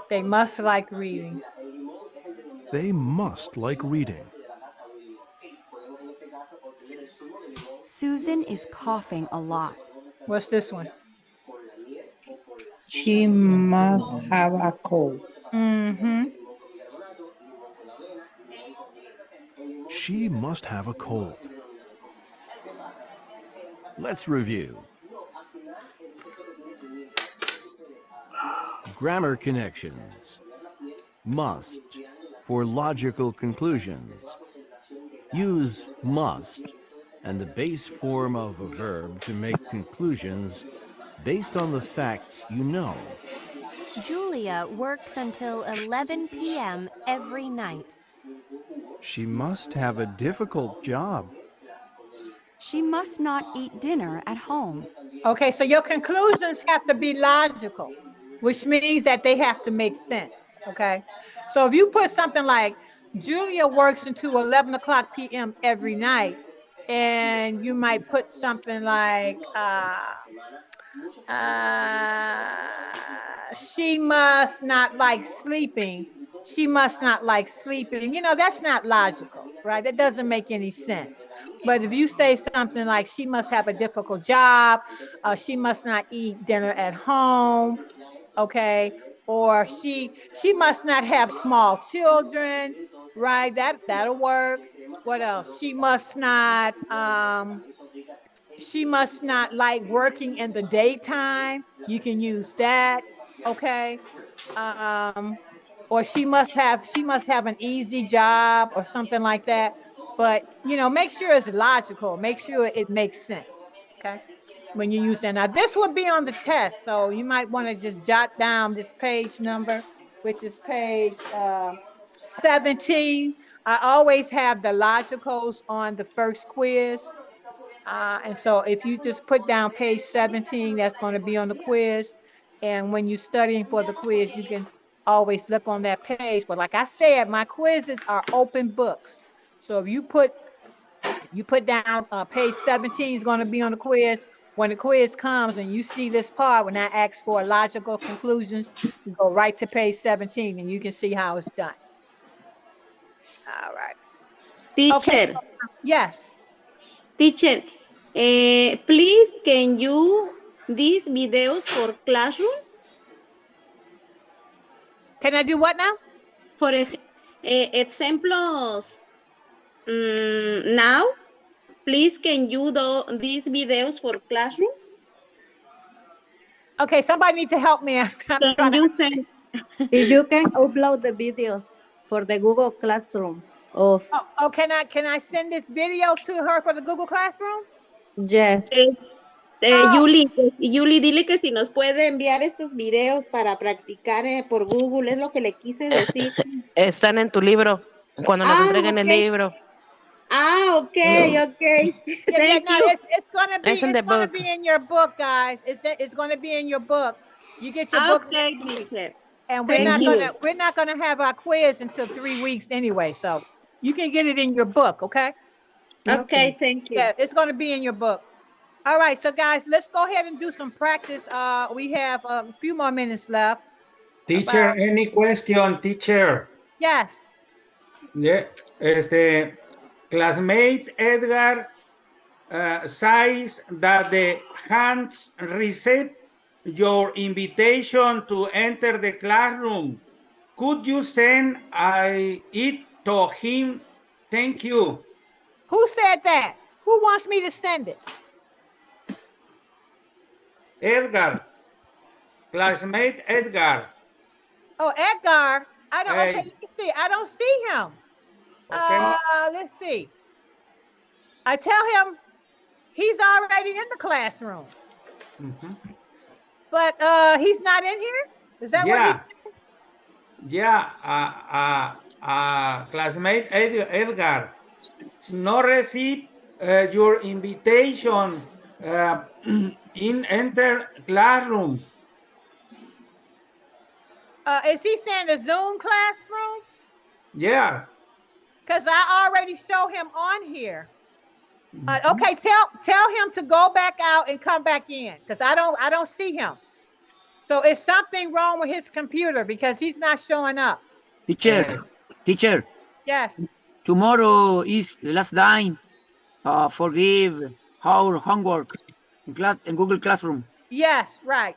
O: They must like reading.
E: They must like reading.
F: Susan is coughing a lot.
O: What's this one?
N: She must have a cold.
O: Mm-hmm.
E: She must have a cold.
C: Let's review. Grammar connections. Must for logical conclusions. Use must and the base form of a verb to make conclusions based on the facts you know.
D: Julia works until 11 p.m. every night.
E: She must have a difficult job.
F: She must not eat dinner at home.
O: Okay, so your conclusions have to be logical, which means that they have to make sense. Okay, so if you put something like Julia works until 11 o'clock p.m. every night, and you might put something like she must not like sleeping. She must not like sleeping. You know, that's not logical, right? That doesn't make any sense. But if you say something like she must have a difficult job, she must not eat dinner at home, okay, or she must not have small children, right? That'll work. What else? She must not like working in the daytime. You can use that, okay? Um, or she must have an easy job or something like that. But make sure it's logical. Make sure it makes sense, okay? When you use that. Now, this will be on the test, so you might want to just jot down this page number, which is page 17. I always have the logicals on the first quiz. And so if you just put down page 17, that's going to be on the quiz. And when you're studying for the quiz, you can always look on that page. But like I said, my quizzes are open books. So if you put down page 17 is going to be on the quiz. When the quiz comes and you see this part, when I ask for logical conclusions, you go right to page 17 and you can see how it's done. All right. Okay.
G: Teacher,
O: Yes.
G: teacher, please can you these videos for classroom?
O: Can I do what now?
G: For ejemplos now, please can you do these videos for classroom?
O: Okay, somebody need to help me. I'm trying
G: Can
O: to
G: you
O: understand.
G: send? If you can upload the videos for the Google Classroom of
O: Oh, can I send this video to her for the Google Classroom?
G: yes.
O: Oh,
G: Yuli, dile que si nos puede enviar estos videos para practicar por Google, es lo que le quise decir.
M: Están en tu libro, cuando nos
G: Ah,
M: entreguen el
G: okay.
M: libro.
G: Ah, okay, okay.
O: yeah.
G: Thank
O: No,
G: you.
O: it's gonna be
M: It's in
O: it's
M: the
O: gonna
M: book.
O: be in your book, guys. It's gonna be in your book. You get your book
G: Okay,
O: next week,
G: teacher.
O: and we're
G: Thank
O: not
G: you.
O: gonna have our quiz until 3 weeks anyway. So you can get it in your book, okay?
G: Okay, thank you.
O: Yeah, it's gonna be in your book. All right, so guys, let's go ahead and do some practice. We have a few more minutes left.
J: Teacher,
O: About
J: any question, teacher?
O: yes.
J: Yeah, classmate Edgar says that the hands received your invitation to enter the classroom. Could you send it to him? Thank you.
O: Who said that? Who wants me to send it?
J: Edgar, classmate Edgar.
O: Oh, Edgar. I don't. Okay,
J: Hey,
O: let me see. I don't see him.
J: okay.
O: Let's see. I tell him he's already in the classroom,
J: Mhm.
O: but he's not in here. Is that what he?
J: Yeah, yeah. Classmate Edgar. No receive your invitation in enter classroom.
O: Is he saying the Zoom classroom?
J: Yeah.
O: Because I already show him on here.
J: Mhm.
O: Okay, tell him to go back out and come back in because I don't see him. So is something wrong with his computer because he's not showing up?
M: Teacher, teacher,
O: Yes.
M: tomorrow is the last time. Forgive.
J: our homework in Google Classroom.
O: Yes, right.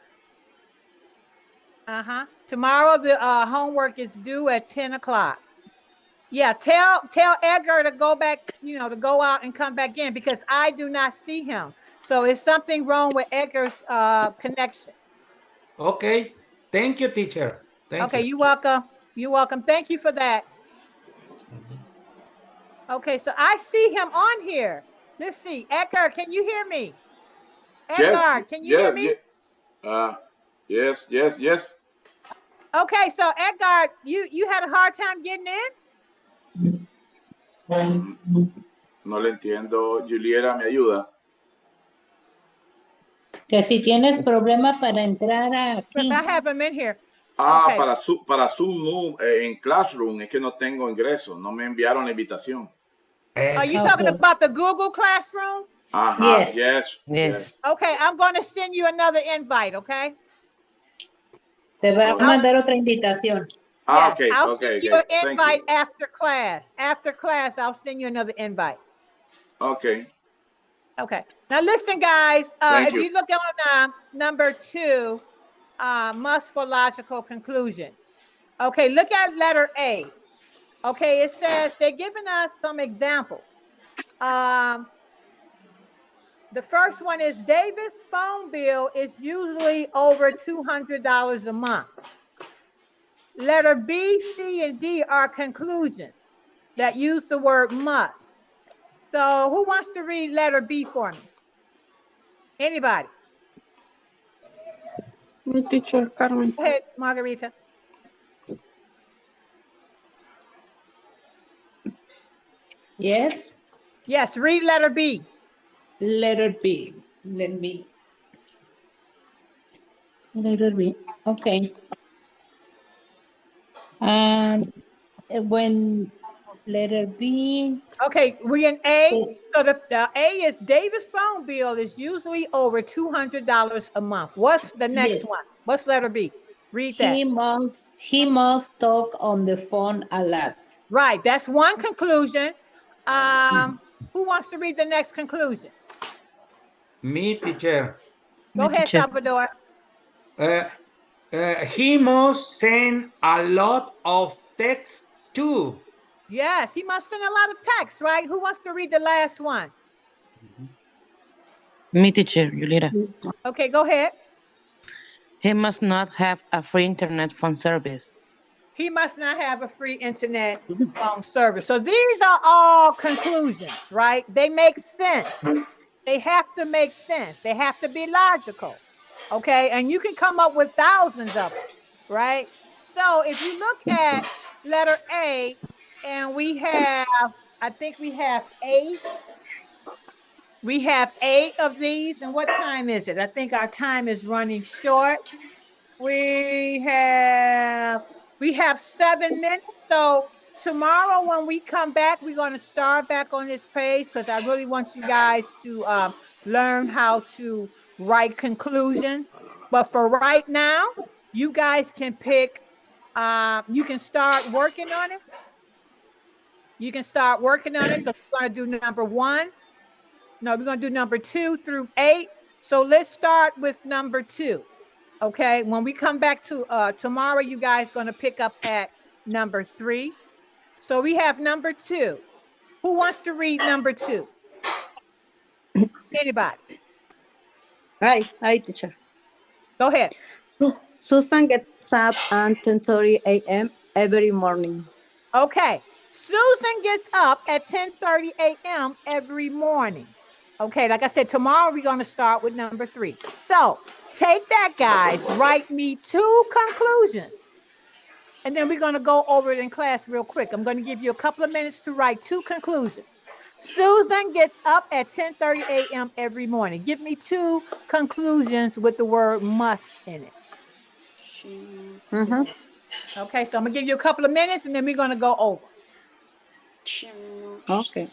O: Tomorrow the homework is due at 10 o'clock. Yeah, tell Edgar to go back, to go out and come back in because I do not see him. So it's something wrong with Edgar's connection.
J: Okay. Thank you, teacher. Thank
O: Okay,
J: you.
O: you're welcome. You're welcome. Thank you for that. Okay, so I see him on here. Let's see. Edgar, can you hear me?
K: Yes,
O: Edgar, can you hear
K: yes,
O: me?
K: yes, yes, yes.
O: Okay, so Edgar, you had a hard time getting in?
K: Mm, no le entiendo. Juliera, ¿me ayuda?
N: Que si tienes problema para entrar
O: But
N: aquí.
O: I have him in here.
K: Ah,
O: Okay.
K: para Zoom no, en Classroom es que no tengo ingreso. No me enviaron la invitación.
O: Are you talking
N: Okay.
O: about the Google Classroom?
K: Ajá,
N: Yes.
K: yes, yes.
O: Okay, I'm going to send you another invite, okay?
N: Te va a
K: Oh,
N: mandar otra invitación.
O: Yes,
K: okay,
O: I'll send
K: okay,
O: you
K: okay.
O: an
K: Thank you.
O: invite after class. After class, I'll send you another invite.
K: Okay,
O: Okay. Now listen, guys.
K: thank
O: If
K: you.
O: you look on number 2, must for logical conclusion. Okay, look at letter A. Okay, it says they're giving us some examples. The first one is David's phone bill is usually over $200 a month. Letter B, C, and D are conclusions that use the word must. So who wants to read letter B for me? Anybody?
I: Teacher Carmen.
O: Go ahead, Margarita.
N: Yes.
O: Yes, read letter B.
N: Letter B. Letter B. Okay. And when letter B.
O: Okay, we're in A.
N: Oh,
O: So the A is David's phone bill is usually over $200 a month. What's the next
N: yes.
O: one? What's letter B? Read that.
N: He must talk on the phone a lot.
O: Right, that's one conclusion. Who wants to read the next conclusion?
J: Me, teacher.
O: Go
H: Me,
O: ahead,
H: teacher.
O: Salvador.
J: Uh, he must send a lot of text too.
O: Yes, he must send a lot of text, right? Who wants to read the last one?
H: Me, teacher, Julieta.
O: Okay, go ahead.
H: He must not have a free internet phone service.
O: He must not have a free internet phone service. So these are all conclusions, right? They make sense. They have to make sense. They have to be logical. Okay. And you can come up with thousands of them, right? So if you look at letter A, and I think we have eight. We have eight of these. And what time is it? I think our time is running short. We have we have 7 minutes. So tomorrow when we come back, we're going to start back on this page because I really want you guys to learn how to write conclusions. But for right now, you guys can pick. You can start working on it. You can start working on it because we're going to do number 1. No, we're going to do number 2 through 8. So let's start with number 2. Okay, when we come back to tomorrow, you guys going to pick up at number 3. So we have number 2. Who wants to read number 2? Anybody?
L: Hi, teacher.
O: Go ahead.
L: Susan gets up at 10:30 a.m. every morning.
O: Okay. Susan gets up at 10:30 a.m. every morning. Okay, like I said, tomorrow we're going to start with number 3. So take that, guys. Write me 2 conclusions. And then we're going to go over it in class real quick. I'm going to give you a couple of minutes to write 2 conclusions. Susan gets up at 10:30 a.m. every morning. Give me 2 conclusions with the word must in it.
L: Mm-hmm.
O: Okay, so I'm going to give you a couple of minutes and then we're going to go over.
L: Okay.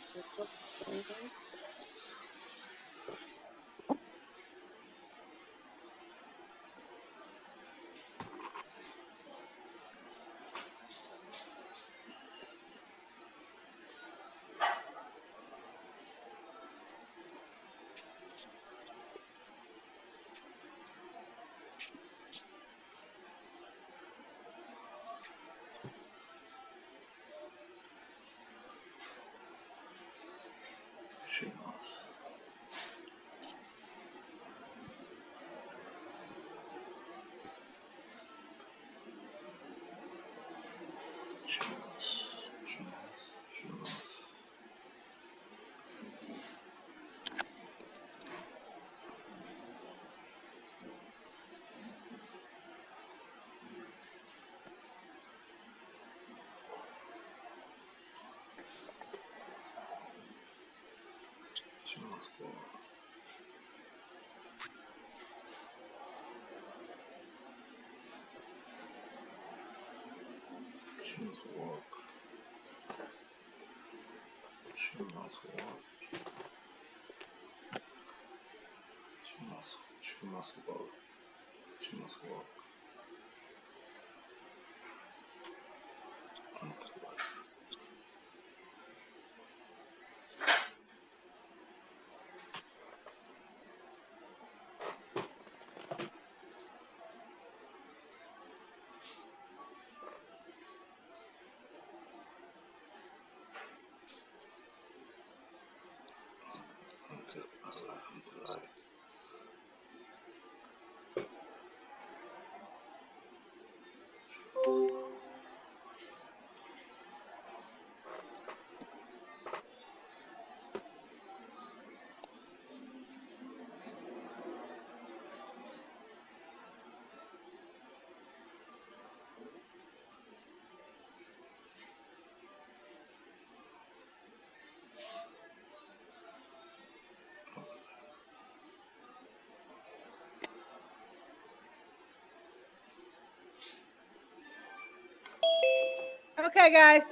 O: Okay, guys.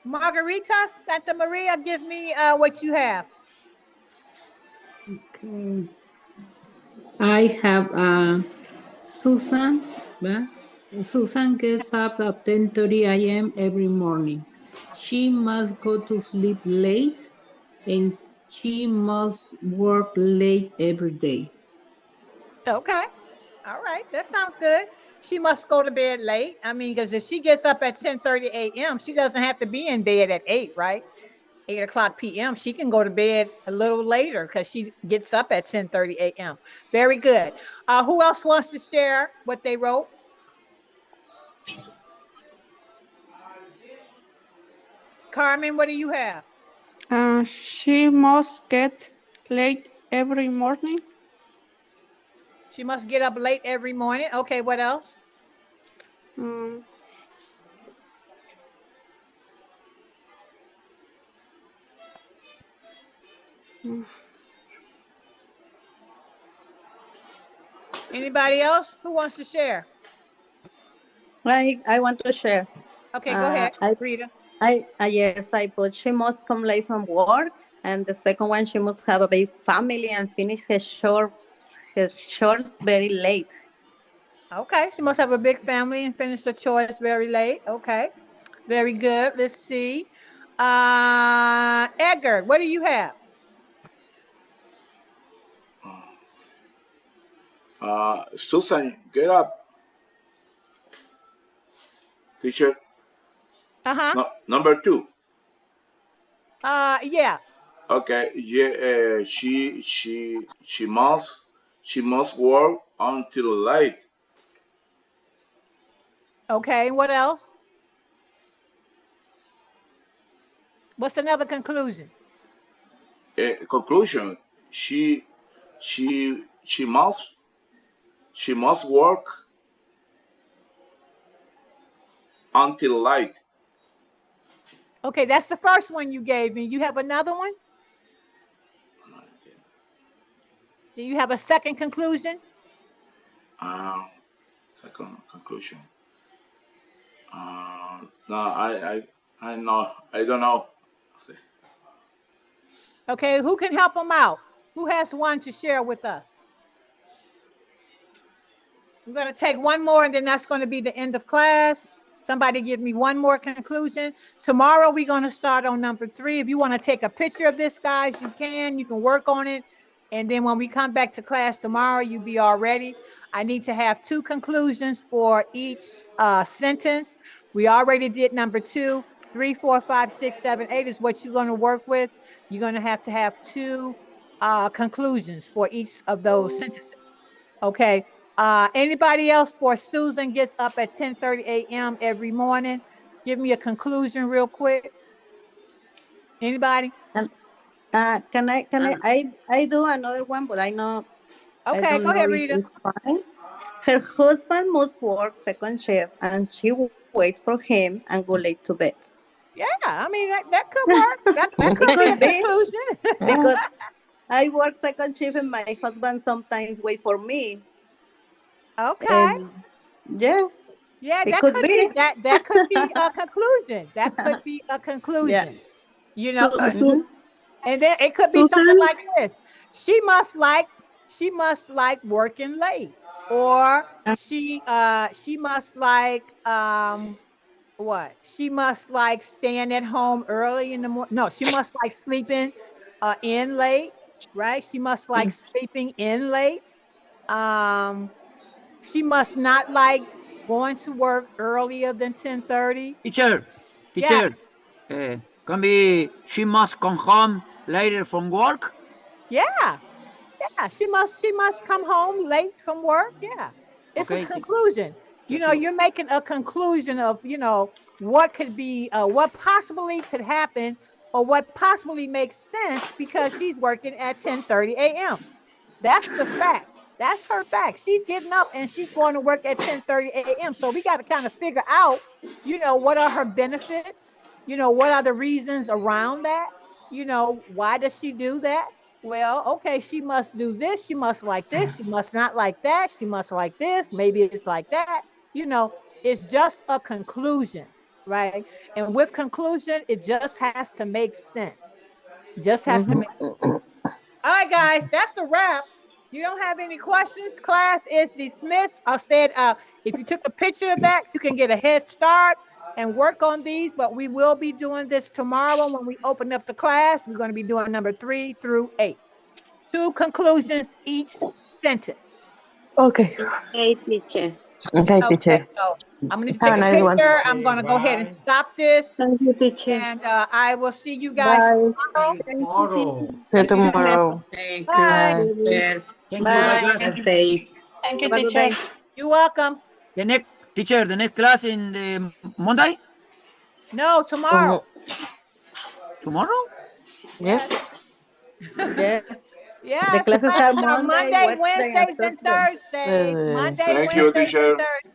O: Margarita, Santa Maria, give me what you have.
N: Okay. I have Susan. ¿verdad? Susan gets up at 10:30 a.m. every morning. She must go to sleep late and she must work late every day.
O: Okay. All right. That sounds good. She must go to bed late. I mean, because if she gets up at 10:30 a.m., she doesn't have to be in bed at 8, right? 8 o'clock p.m. She can go to bed a little later because she gets up at 10:30 a.m. Very good. Who else wants to share what they wrote? Carmen, what do you have?
I: She must get late every morning.
O: She must get up late every morning. Okay, what else?
I: Um, mm,
O: Anybody else who wants to share?
G: I want to share.
O: Okay, go ahead,
G: I
O: Rita.
G: yes, I put she must come late from work, and the second one she must have a big family and finish her chores very late.
O: Okay, she must have a big family and finish the chores very late. Okay, very good. Let's see. Edgar, what do you have?
K: Susan, get up, teacher.
O: Uh-huh.
K: No, number two.
O: Yeah.
K: Okay, yeah, she must work until late.
O: Okay, and what else? What's another conclusion?
K: Conclusion: she she she must work until late.
O: Okay, that's the first one you gave me. You have another one? Do you have a second conclusion?
K: Um, Second conclusion. No, I know. I don't know. See.
O: Okay, who can help them out? Who has one to share with us? I'm going to take one more, and then that's going to be the end of class. Somebody give me one more conclusion. Tomorrow, we're going to start on number 3. If you want to take a picture of this, guys, you can. You can work on it. And then when we come back to class tomorrow, you be all ready. I need to have 2 conclusions for each sentence. We already did number 2. 3, 4, 5, 6, 7, 8 is what you're going to work with. You're going to have 2 conclusions for each of those sentences. Okay. Anybody else for Susan gets up at 10:30 a.m. every morning? Give me a conclusion real quick. Anybody?
G: And I do another one, but I
O: Okay,
G: don't
O: go
G: know
O: ahead,
G: if
O: Rita.
G: it's fine. Her husband must work second shift, and she waits for him and go late to bed.
O: Yeah, I mean that could work. That
G: It
O: could be a
G: could be
O: conclusion.
G: because I work second shift, and my husband sometimes wait for me.
O: Okay.
G: And yes.
O: Yeah,
L: It could be.
O: that could be a conclusion. That could be a
L: Yeah.
O: conclusion. You know,
G: Su-
O: mhm.
G: Su-
O: And then it could be something
G: Susan,
O: like this. She must like she must like working late. Or she must like what? She must like staying at home early in the morning. No, she must like sleeping in late, right? She must like sleeping in late. Um she must not like going to work earlier than 10:30.
M: Teacher,
O: Yes.
M: teacher, can be she must come home later from work.
O: Yeah. Yeah, she must come home late from work. Yeah. It's a
M: Okay,
O: conclusion. You
M: thank
O: know,
M: you.
O: you're making a conclusion of, what could be what possibly could happen or what possibly makes sense because she's working at 10:30 a.m. That's the fact. That's her fact. She's getting up and she's going to work at 10:30 a.m. So we got to kind of figure out, what are her benefits? What are the reasons around that? Why does she do that? Well, okay, she must do this. She must like this. She must not like that. She must like this. Maybe it's like that. It's just a conclusion, right? And with conclusion, it just has to make sense. Just has to make all right, guys, that's a wrap. You don't have any questions? Class is dismissed. I said, if you took a picture of that, you can get a head start and work on these. But we will be doing this tomorrow when we open up the class. We're going to be doing number 3 through 8. 2 conclusions each sentence.
Q: Okay.
G: hey, teacher.
Q: Okay,
O: Okay,
Q: teacher.
O: so I'm going to
Q: Have
O: take
Q: a
O: a
Q: nice one.
O: picture. I'm
J: Okay,
O: going to go ahead and
J: bye.
O: stop this,
G: Thank you, teacher.
O: and I will see you guys
G: Bye.
J: See
O: tomorrow.
J: you
G: Thank you, see
J: tomorrow.
G: you.
Q: See you
G: See you next.
Q: tomorrow.
N: Thank you,
O: Bye.
Q: Bye.
N: teacher.
M: Thank you. Bye,
G: Bye.
N: Have
M: class.
N: a nice day.
F: Thank you,
G: Have a good
F: teacher.
G: day.
O: You're welcome.
M: The next teacher, the next class in the Monday,
O: No, tomorrow.
M: tomorrow.
Q: Yep.
O: Yes.
L: Yes. The
O: Yes,
L: classes are
O: classes are
L: Monday,
O: Monday,
L: Wednesday, and
O: Wednesdays, and
L: Thursday.
O: Thursdays. Monday,
K: Thank you,
O: Wednesdays, and
K: teacher.
O: Thursdays.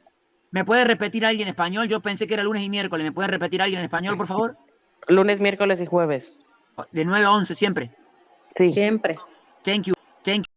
M: ¿Me puede repetir alguien en español? Yo pensé que era lunes y miércoles. ¿Me puede repetir alguien en español, por favor?
Q: Lunes, miércoles y jueves.
M: De 9 a 11 siempre.
Q: Sí.
L: Siempre.
M: Thank you. Thank you.